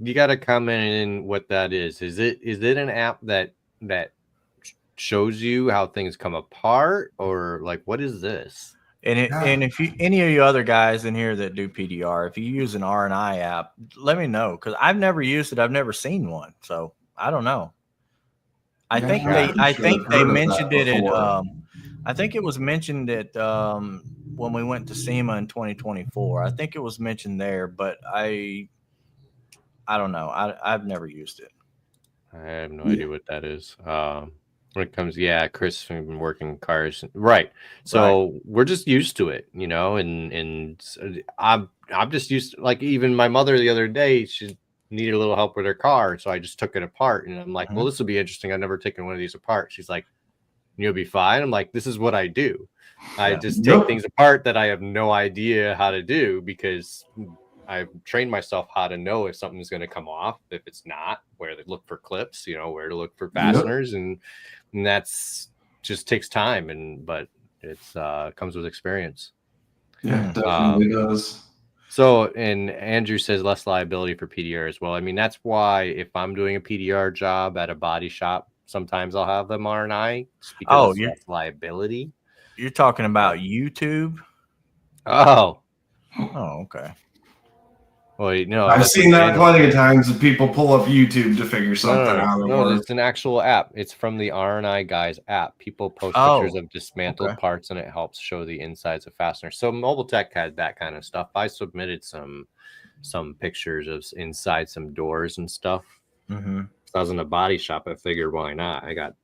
you gotta comment in what that is. Is it an app that shows you how things come apart, or like, what is this? And if you, any of you other guys in here that do PDR, if you use an R&I app, let me know, because I've never used it. I've never seen one, so I don't know. I think they mentioned it at I think it was mentioned at when we went to SEMA in 2024. I think it was mentioned there, but I don't know. I've never used it. I have no idea what that is. When it comes, Chris has been working cars, right? So we're just used to it, and I'm just used to, like, even my mother the other day, she needed a little help with her car, so I just took it apart, and I'm like, well, this will be interesting. I've never taken one of these apart. She's like, you'll be fine. I'm like, this is what I do. I just take things apart that I have no idea how to do, because I've trained myself how to know if something's going to come off, if it's not, where to look for clips, where to look for fasteners, and that's just takes time, but it's comes with experience. Yeah, it definitely does. So, and Andrew says less liability for PDR as well. I mean, that's why if I'm doing a PDR job at a body shop sometimes I'll have them R&I just because it's less liability. You're talking about YouTube? Oh, okay. Well, I've seen that plenty of times that people pull up YouTube to figure something out. No, it's an actual app. It's from the R&I Guys app. People post pictures of dismantled parts, and it helps show the insides of fasteners. So Mobile Tech had that kind of stuff. I submitted some pictures of inside some doors and stuff. Mm-hmm. I was in a body shop. I figured, why not? I got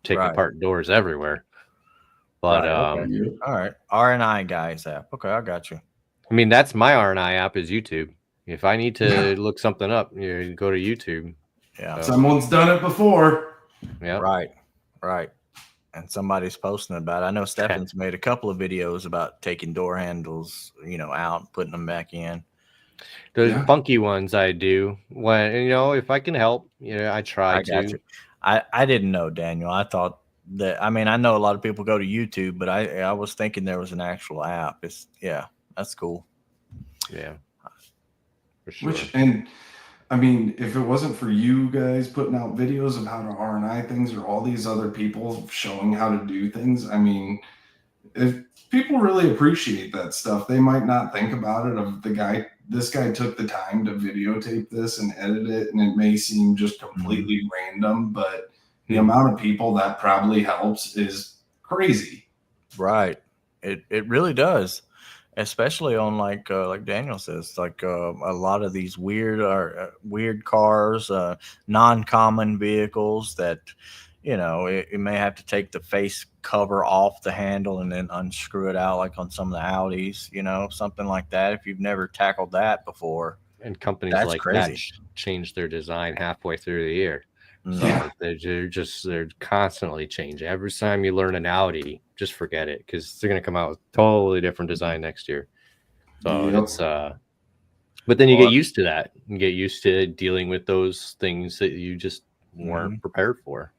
taking apart doors everywhere. But all right, R&I Guys app. Okay, I got you. I mean, that's my R&I app is YouTube. If I need to look something up, you go to YouTube. Yeah, someone's done it before. Yeah, right. And somebody's posting about it. I know Stefan's made a couple of videos about taking door handles, out and putting them back in. Those funky ones I do when if I can help, I try I got you. I didn't know, Daniel. I thought that. I mean, I know a lot of people go to YouTube, but I was thinking there was an actual app. That's cool. Yeah. For sure. And I mean, if it wasn't for you guys putting out videos of how to R&I things or all these other people showing how to do things, I mean, if people really appreciate that stuff, they might not think about it of this guy took the time to videotape this and edit it, and it may seem just completely random, but the amount of people that probably helps is crazy. Right. It really does. Especially on like Daniel says, like a lot of these weird cars, non-common vehicles that, it may have to take the face cover off the handle and then unscrew it out, like on some of the Audis, something like that. If you've never tackled that before, and companies like that change their design halfway through the year. So they're constantly changing. Every time you learn an Audi, just forget it, because they're going to come out with totally different design next year. So it's but then you get used to that. You get used to dealing with those things that you just weren't prepared for.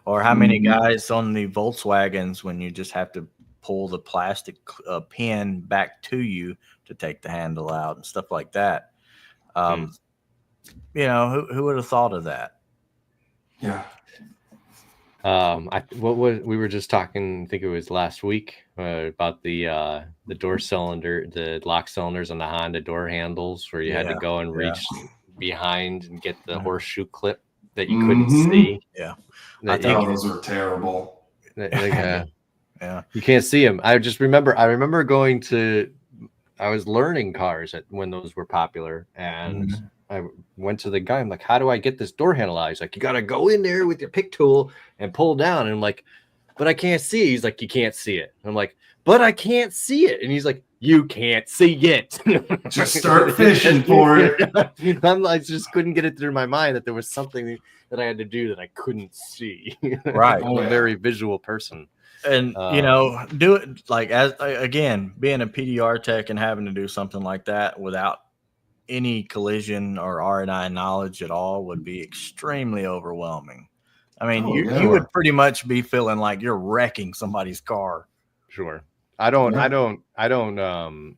Or how many guys on the Volkswagens, when you just have to pull the plastic pin back to you to take the handle out and stuff like that. Who would have thought of that? Yeah. We were just talking, I think it was last week, about the door cylinder, the lock cylinders on the Honda door handles, where you had to go and reach behind and get the horseshoe clip that you couldn't see. Yeah, I think those are terrible. You can't see them. I remember going to. I was learning cars when those were popular, and I went to the guy. I'm like, how do I get this door handle out? He's like, you got to go in there with your pick tool and pull down. And I'm like, but I can't see it. He's like, you can't see it. I'm like, but I can't see it. And he's like, you can't see it. Just start fishing for it. I just couldn't get it through my mind that there was something that I had to do that I couldn't see. Right. I'm a very visual person. And do it like being a PDR tech and having to do something like that without any collision or R&I knowledge at all would be extremely overwhelming. I mean, you would pretty much be feeling like you're wrecking somebody's car. Sure. I don't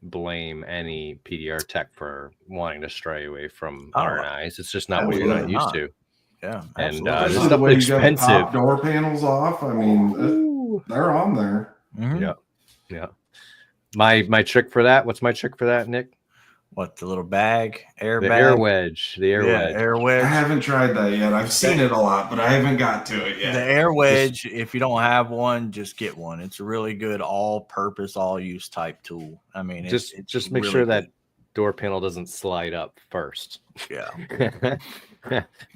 blame any PDR tech for wanting to stray away from R&Is. It's just not what you're not used to. Yeah, and this stuff expensive. Top door panels off. I mean, they're on there. Yeah. My trick for that. What's my trick for that, Nick? What, the little bag, air bag? Air wedge. The air wedge. Air wedge. I haven't tried that yet. I've seen it a lot, but I haven't got to it yet. The air wedge, if you don't have one, just get one. It's a really good all-purpose, all-use type tool. I mean, just make really sure that door panel doesn't slide up first. Yeah.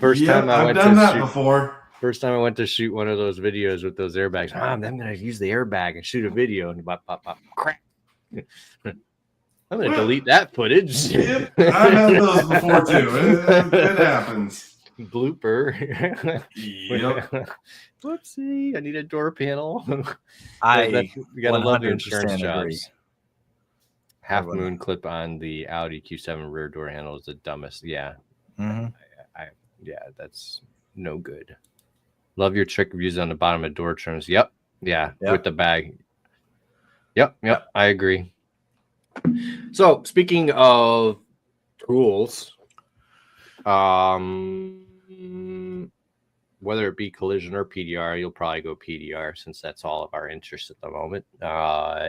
First time I went to shoot one of those videos with those airbags. I'm going to use the airbag and shoot a video, and crap. I'm going to delete that footage. Yep, I've had those before too. It happens. Blooper. Yep. Whoopsie! I need a door panel. You gotta love the insurance jobs. Half moon clip on the Audi Q7 rear door handle is the dumbest. Yeah. That's no good. Love your trick of using on the bottom of door trims. Yep. Yeah. With the bag. Yep. I agree. So speaking of tools, whether it be collision or PDR, you'll probably go PDR since that's all of our interest at the moment.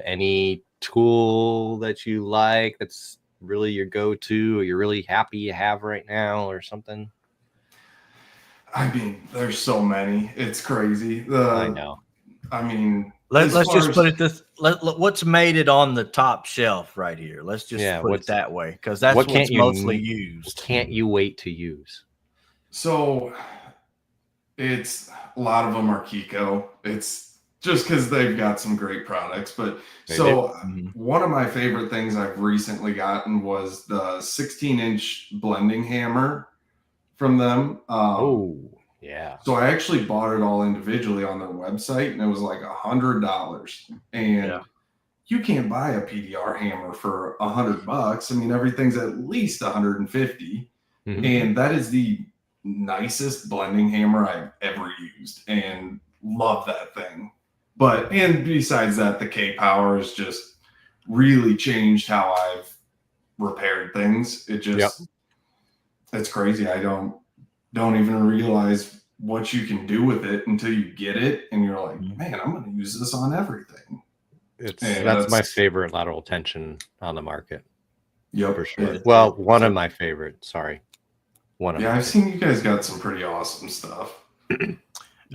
Any tool that you like that's really your go-to or you're really happy you have right now or something? I mean, there's so many. It's crazy. I know. I mean, let's just put it this. What's made it on the top shelf right here? Let's just put it that way, because that's what's mostly used. Can't you wait to use? So it's a lot of them are Kiko. It's just because they've got some great products. But one of my favorite things I've recently gotten was the 16-inch blending hammer from them. Yeah. So I actually bought it all individually on their website, and it was like $100. And you can't buy a PDR hammer for $100. I mean, everything's at least 150, and that is the nicest blending hammer I've ever used, and love that thing. And besides that, the K Power has just really changed how I've repaired things. It just it's crazy. I don't even realize what you can do with it until you get it, and you're like, man, I'm going to use this on everything. That's my favorite lateral tension on the market. Yep, for sure. Well, one of my favorite. Sorry, I've seen you guys got some pretty awesome stuff.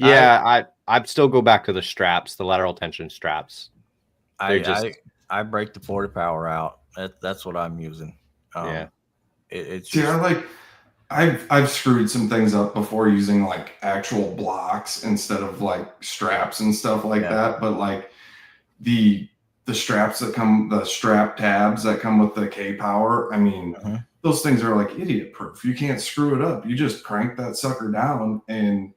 I'd still go back to the straps, the lateral tension straps. I break the 40 power out. That's what I'm using. It's just, I've screwed some things up before using like actual blocks instead of like straps and stuff like that. But like the straps that come, the strap tabs that come with the K Power, I mean, those things are like idiot proof. You can't screw it up. You just crank that sucker down and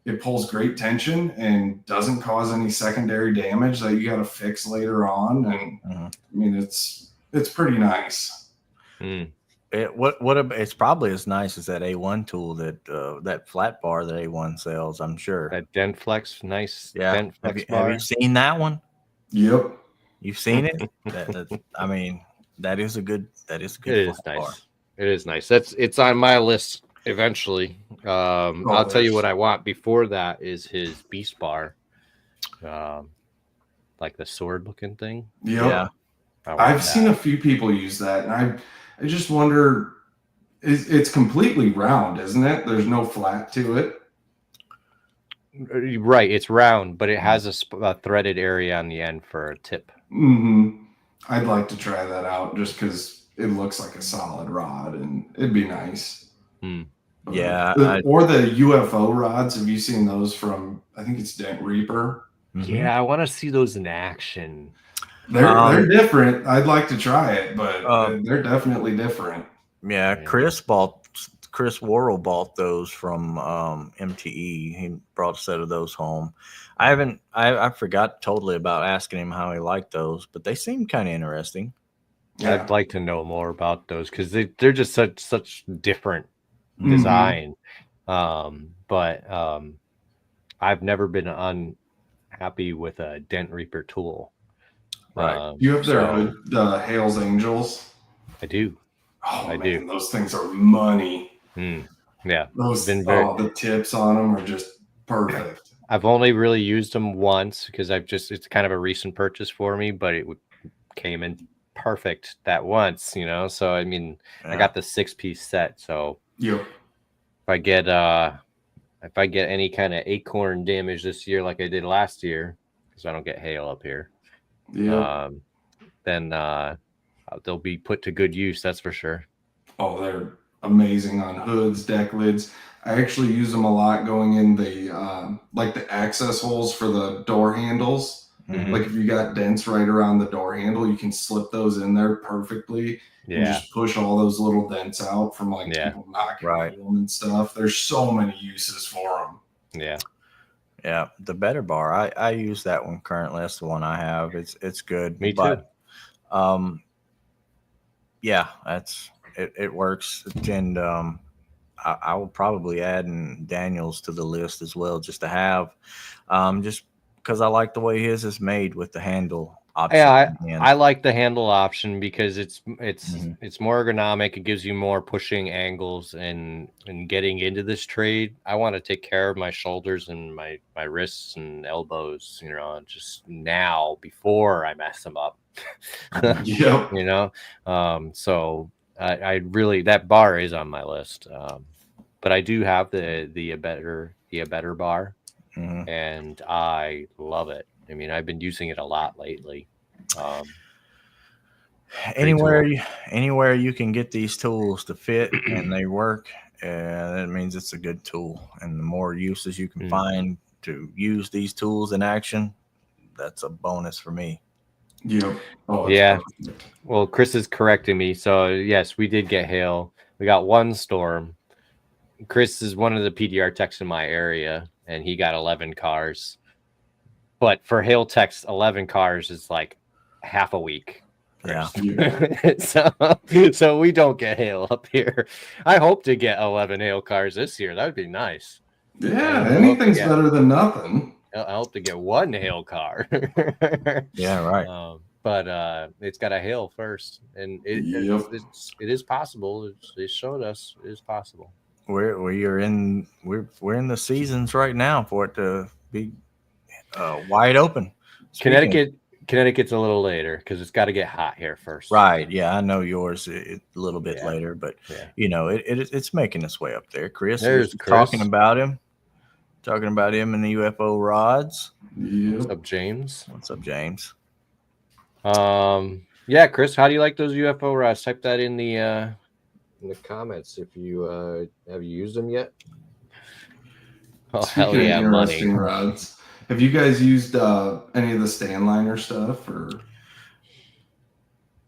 it pulls great tension and doesn't cause any secondary damage that you got to fix later on. And I mean, it's pretty nice. It's probably as nice as that A1 tool that flat bar that A1 sells, I'm sure. That Dent Flex, nice. Yeah. Dent Flex have you seen that one? Yep. You've seen it? I mean, that is a good. It is nice. Bar. It is nice. It's on my list eventually. I'll tell you what I want before that is his Beast Bar, like the sword looking thing. Yep. Yeah. I've seen a few people use that, and I just wonder, it's completely round, isn't it? There's no flat to it. Right, it's round, but it has a threaded area on the end for a tip. I'd like to try that out just because it looks like a solid rod, and it'd be nice. Or the UFO rods. Have you seen those from? I think it's Dent Reaper. Yeah, I want to see those in action. They're different. I'd like to try it, but they're definitely different. Yeah, Chris Worrell bought those from MTE. He brought a set of those home. I forgot totally about asking him how he liked those, but they seem kind of interesting. Yeah. I'd like to know more about those because they're just such different design. But I've never been unhappy with a Dent Reaper tool. Right. You have the Hales Angels? I do. Oh, I do. Those things are money. Yeah. The tips on them are just perfect. I've only really used them once because it's kind of a recent purchase for me, but it came in perfect that once, So, I mean, I got the 6-piece set. So if I get any kind of acorn damage this year, like I did last year, because I don't get hail up here. Then they'll be put to good use, that's for sure. Oh, they're amazing on hoods, deck lids. I actually use them a lot going in the like the access holes for the door handles. Like if you got dents right around the door handle, you can slip those in there perfectly and just push all those little dents out from like people knocking them and stuff. There's so many uses for them. Yeah, the Better Bar. I use that one currently. That's the one I have. It's good. Me too. It works. And I will probably add in Daniel's to the list as well, just to have, just because I like the way his is made with the handle. option. Yeah, I like the handle option because it's more ergonomic. It gives you more pushing angles and getting into this trade. I want to take care of my shoulders and my wrists and elbows, just now before I mess them up. Yep. So I really, that bar is on my list. But I do have the better bar, and I love it. I mean, I've been using it a lot lately. Anywhere you can get these tools to fit and they work, that means it's a good tool. And the more uses you can find to use these tools in action, that's a bonus for me. Yep. Oh, yeah. Perfect. Well, Chris is correcting me. So yes, we did get hail. We got one storm. Chris is one of the PDR techs in my area, and he got 11 cars. But for hail techs, 11 cars is like half a week. Yeah. So we don't get hail up here. I hope to get 11 hail cars this year. That would be nice. Yeah, anything's better than nothing. I hope to get one hail car. Yeah, right. But it's got to hail first, and it is possible. It showed us it is possible. We're in the seasons right now for it to be wide open. Connecticut's a little later because it's got to get hot here first. Right. Yeah, I know yours a little bit later, but it's making its way up there. Chris is talking about him in the UFO rods. Yep. What's up, James? What's up, James? Yeah, Chris, how do you like those UFO rods? Type that in the comments if you have you used them yet. Oh, hell yeah, money. Rods. Have you guys used any of the Stanliner stuff? Or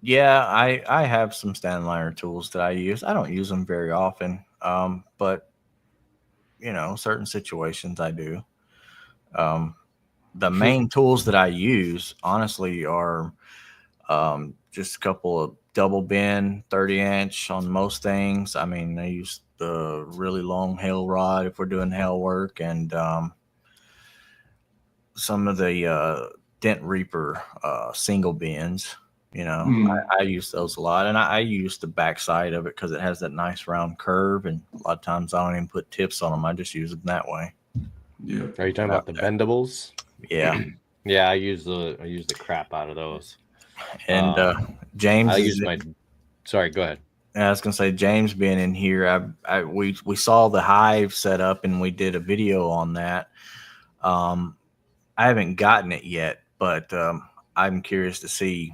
yeah, I have some Stanliner tools that I use. I don't use them very often, but certain situations I do. The main tools that I use, honestly, are just a couple of double bend 30-inch on most things. I mean, I use the really long hail rod if we're doing hail work, and some of the Dent Reaper single bends. I use those a lot, and I use the backside of it because it has that nice round curve, and a lot of times I don't even put tips on them. I just use them that way. Yeah. Are you talking about the bendables? Yeah. Yeah, I use the crap out of those. And James, sorry, go ahead. I was gonna say, James being in here, we saw the hive set up and we did a video on that. I haven't gotten it yet, but I'm curious to see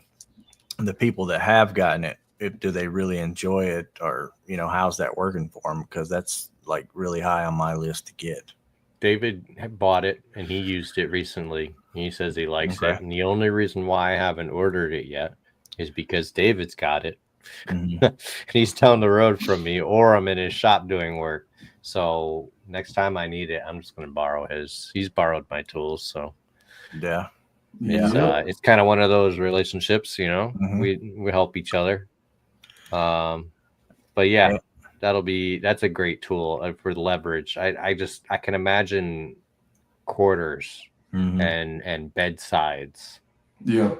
the people that have gotten it. Do they really enjoy it, or how's that working for them? Because that's like really high on my list to get. David bought it and he used it recently. He says he likes it, and the only reason why I haven't ordered it yet is because David's got it. And he's down the road from me, or I'm in his shop doing work. So next time I need it, I'm just going to borrow his. He's borrowed my tools, so it's kind of one of those relationships, we help each other. But yeah, that's a great tool for leverage. I can imagine quarters and bedsides. Yeah.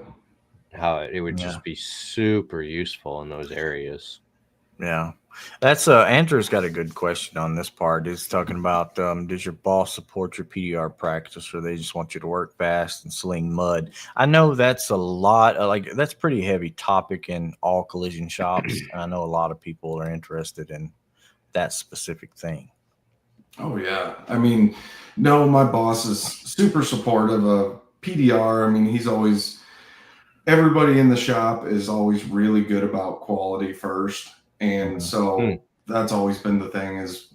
How it would just be super useful in those areas. Yeah. That's Andrew's got a good question on this part. He's talking about does your boss support your PDR practice, or they just want you to work fast and sling mud? I know that's a lot that's pretty heavy topic in all collision shops. And I know a lot of people are interested in that specific thing. Oh yeah. I mean, no, my boss is super supportive of PDR. I mean, everybody in the shop is always really good about quality first. And so that's always been the thing, is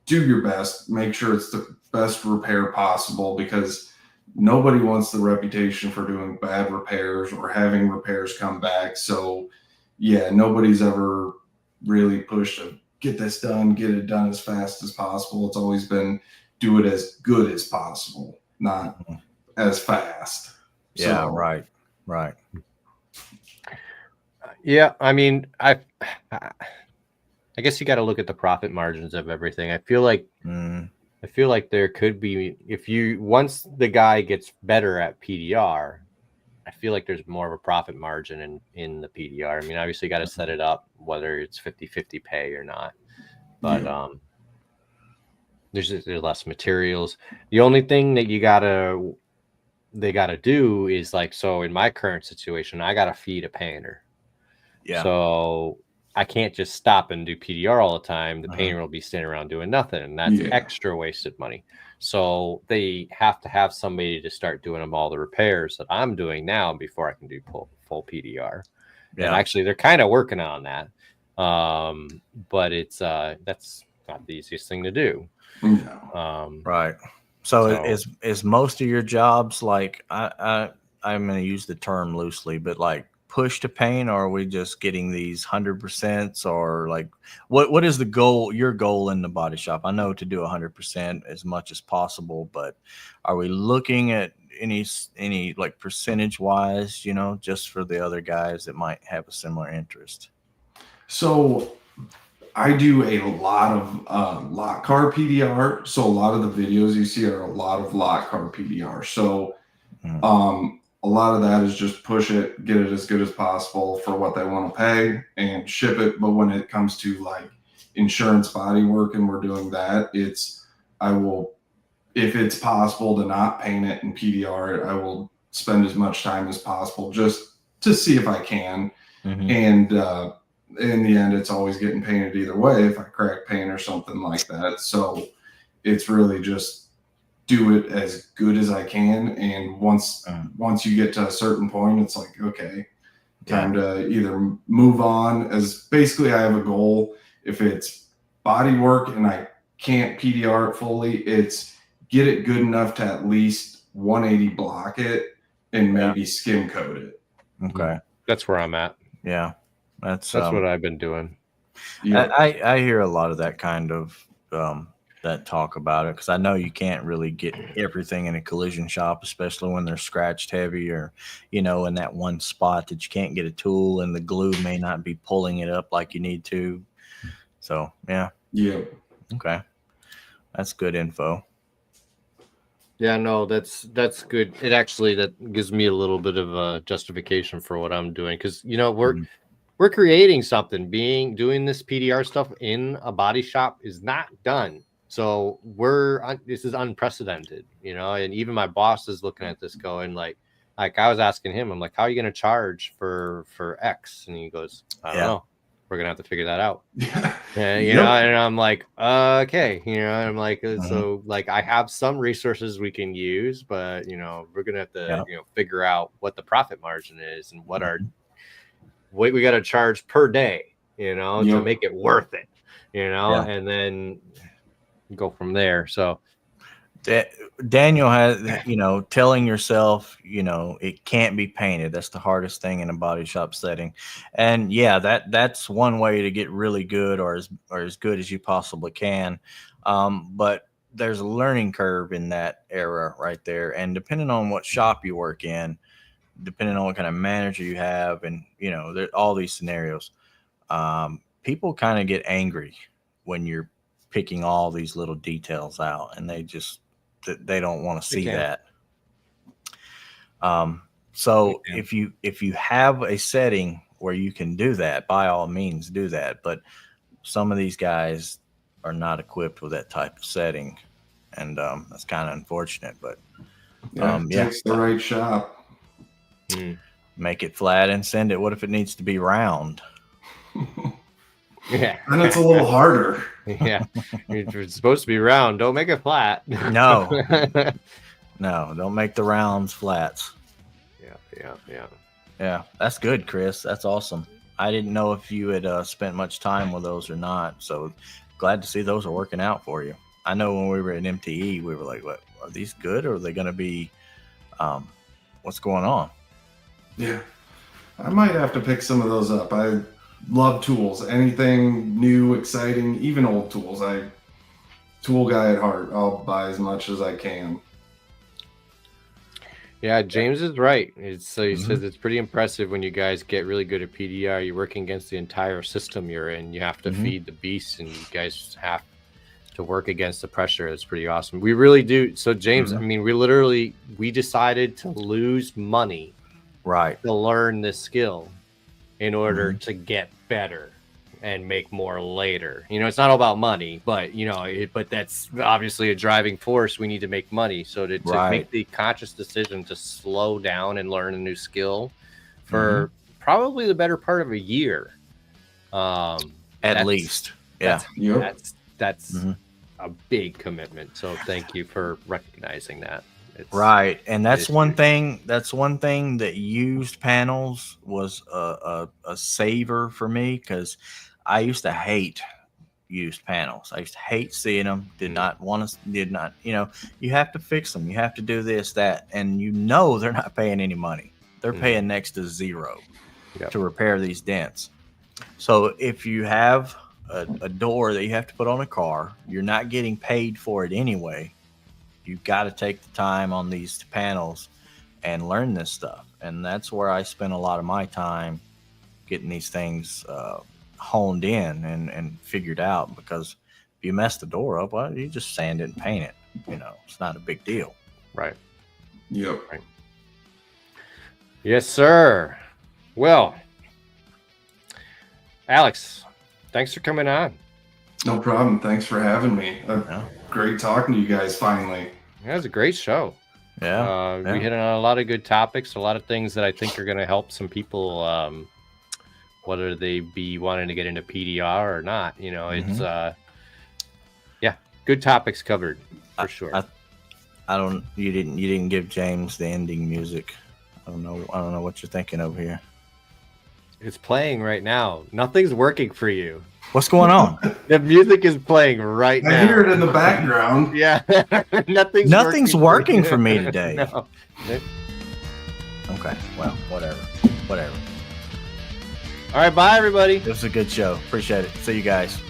do your best, make sure it's the best repair possible, because nobody wants the reputation for doing bad repairs or having repairs come back. So yeah, nobody's ever really pushed to get this done, get it done as fast as possible. It's always been do it as good as possible, not as fast. Yeah, right. Yeah, I mean, I guess you got to look at the profit margins of everything. I feel like there could be, once the guy gets better at PDR, I feel like there's more of a profit margin in the PDR. I mean, obviously you got to set it up, whether it's 50-50 pay or not, but there's less materials. The only thing that they gotta do is like, so in my current situation, I gotta feed a painter. Yeah. So I can't just stop and do PDR all the time. The painter will be standing around doing nothing, and that's extra wasted money. So they have to have somebody to start doing them all the repairs that I'm doing now before I can do full PDR. Yeah. And actually, they're kind of working on that. But it's that's not the easiest thing to do. Right. So is most of your jobs like I'm going to use the term loosely, but like push to paint, or are we just getting these 100%, or like what is the goal, your goal in the body shop? I know to do 100% as much as possible, but are we looking at any like percentage wise, you know, just for the other guys that might have a similar interest? So I do a lot of lot car PDR. So a lot of the videos you see are a lot of lot car PDR. So a lot of that is just push it, get it as good as possible for what they want to pay and ship it. But when it comes to like insurance body work and we're doing that, I will, if it's possible to not paint it in PDR, I will spend as much time as possible just to see if I can. And in the end, it's always getting painted either way if I crack paint or something like that. So it's really just do it as good as I can. And once you get to a certain point, it's like, okay, time to either move on. As basically I have a goal. If it's body work and I can't PDR it fully, it's get it good enough to at least 180 block it and maybe skim coat it. Okay. That's where I'm at. Yeah. That's what I've been doing. Yeah. I hear a lot of that kind of that talk about it, because I know you can't really get everything in a collision shop, especially when they're scratched heavy, or you know, in that one spot that you can't get a tool and the glue may not be pulling it up like you need to. So yeah. Okay, that's good info. Yeah, no, that's good. It actually, that gives me a little bit of a justification for what I'm doing, because you know we're creating something. Doing this PDR stuff in a body shop is not done. So this is unprecedented, you know. And even my boss is looking at this, going like I was asking him, I'm like, how are you going to charge for X? And he goes, I don't know. We're gonna have to figure that out. And you know, and I'm like, okay, you know, and I'm like, so like I have some resources we can use, but you know, we're gonna have to you know, figure out what the profit margin is and what we got to charge per day, you know, to make it worth it, you know, and then go from there. So Daniel has, you know, telling yourself, you know, it can't be painted. That's the hardest thing in a body shop setting. And yeah, that's one way to get really good, or as good as you possibly can. But there's a learning curve in that era right there. And depending on what shop you work in, depending on what kind of manager you have, and you know, there all these scenarios, people kind of get angry when you're picking all these little details out, and they don't want to see that. So if you have a setting where you can do that, by all means do that. But some of these guys are not equipped with that type of setting, and that's kind of unfortunate. But it takes the right shop. Make it flat and send it. What if it needs to be round? Yeah, and it's a little harder. Yeah, it's supposed to be round. Don't make it flat. No, don't make the rounds flats. Yeah. That's good, Chris. That's awesome. I didn't know if you had spent much time with those or not. So glad to see those are working out for you. I know when we were at MTE, we were like, "What are these good, or are they going to be? What's going on?" Yeah, I might have to pick some of those up. I love tools. Anything new, exciting, even old tools. Tool guy at heart. I'll buy as much as I can. Yeah, James is right. He says it's pretty impressive when you guys get really good at PDR. You're working against the entire system you're in. You have to feed the beast, and you guys have to work against the pressure. It's pretty awesome. We really do. So James, I mean, we decided to lose money Right. to learn this skill in order Mhm. to get better and make more later. You know, it's not all about money, but you know, but that's obviously a driving force. We need to make money. So to Right. make the conscious decision to slow down and learn a new skill for probably the better part of a year. At That's- least. Yeah. Yep. That's Mhm. a big commitment. So thank you for recognizing that. It's Right. And that's it's one huge. thing. That's one thing that used panels was a saver for me, because I used to hate used panels. I used to hate seeing them. Did not, you know, you have to fix them. You have to do this, that. And you know, they're not paying any money. They're paying next to zero to repair these dents. So if you have a door that you have to put on a car, you're not getting paid for it anyway. You've got to take the time on these panels and learn this stuff. And that's where I spend a lot of my time getting these things honed in and figured out. Because if you mess the door up, well, you just sand it and paint it. You know, it's not a big deal. Right. Yep. Right. Yes, sir. Well, Alex, thanks for coming on. No problem. Thanks for having me. Yeah. Great talking to you guys finally. That was a great show. Yeah. We hit on a lot of good topics, a lot of things that I think are going to help some people, whether they be wanting to get into PDR or not. You know, it's good topics covered for sure. I don't. You didn't give James the ending music. I don't know what you're thinking over here. It's playing right now. Nothing's working for you. What's going on? The music is playing right now. I hear it in the background. Yeah. Nothing's working for me today. No. Okay. Well, whatever. All right. Bye, everybody. It was a good show. Appreciate it. See you guys.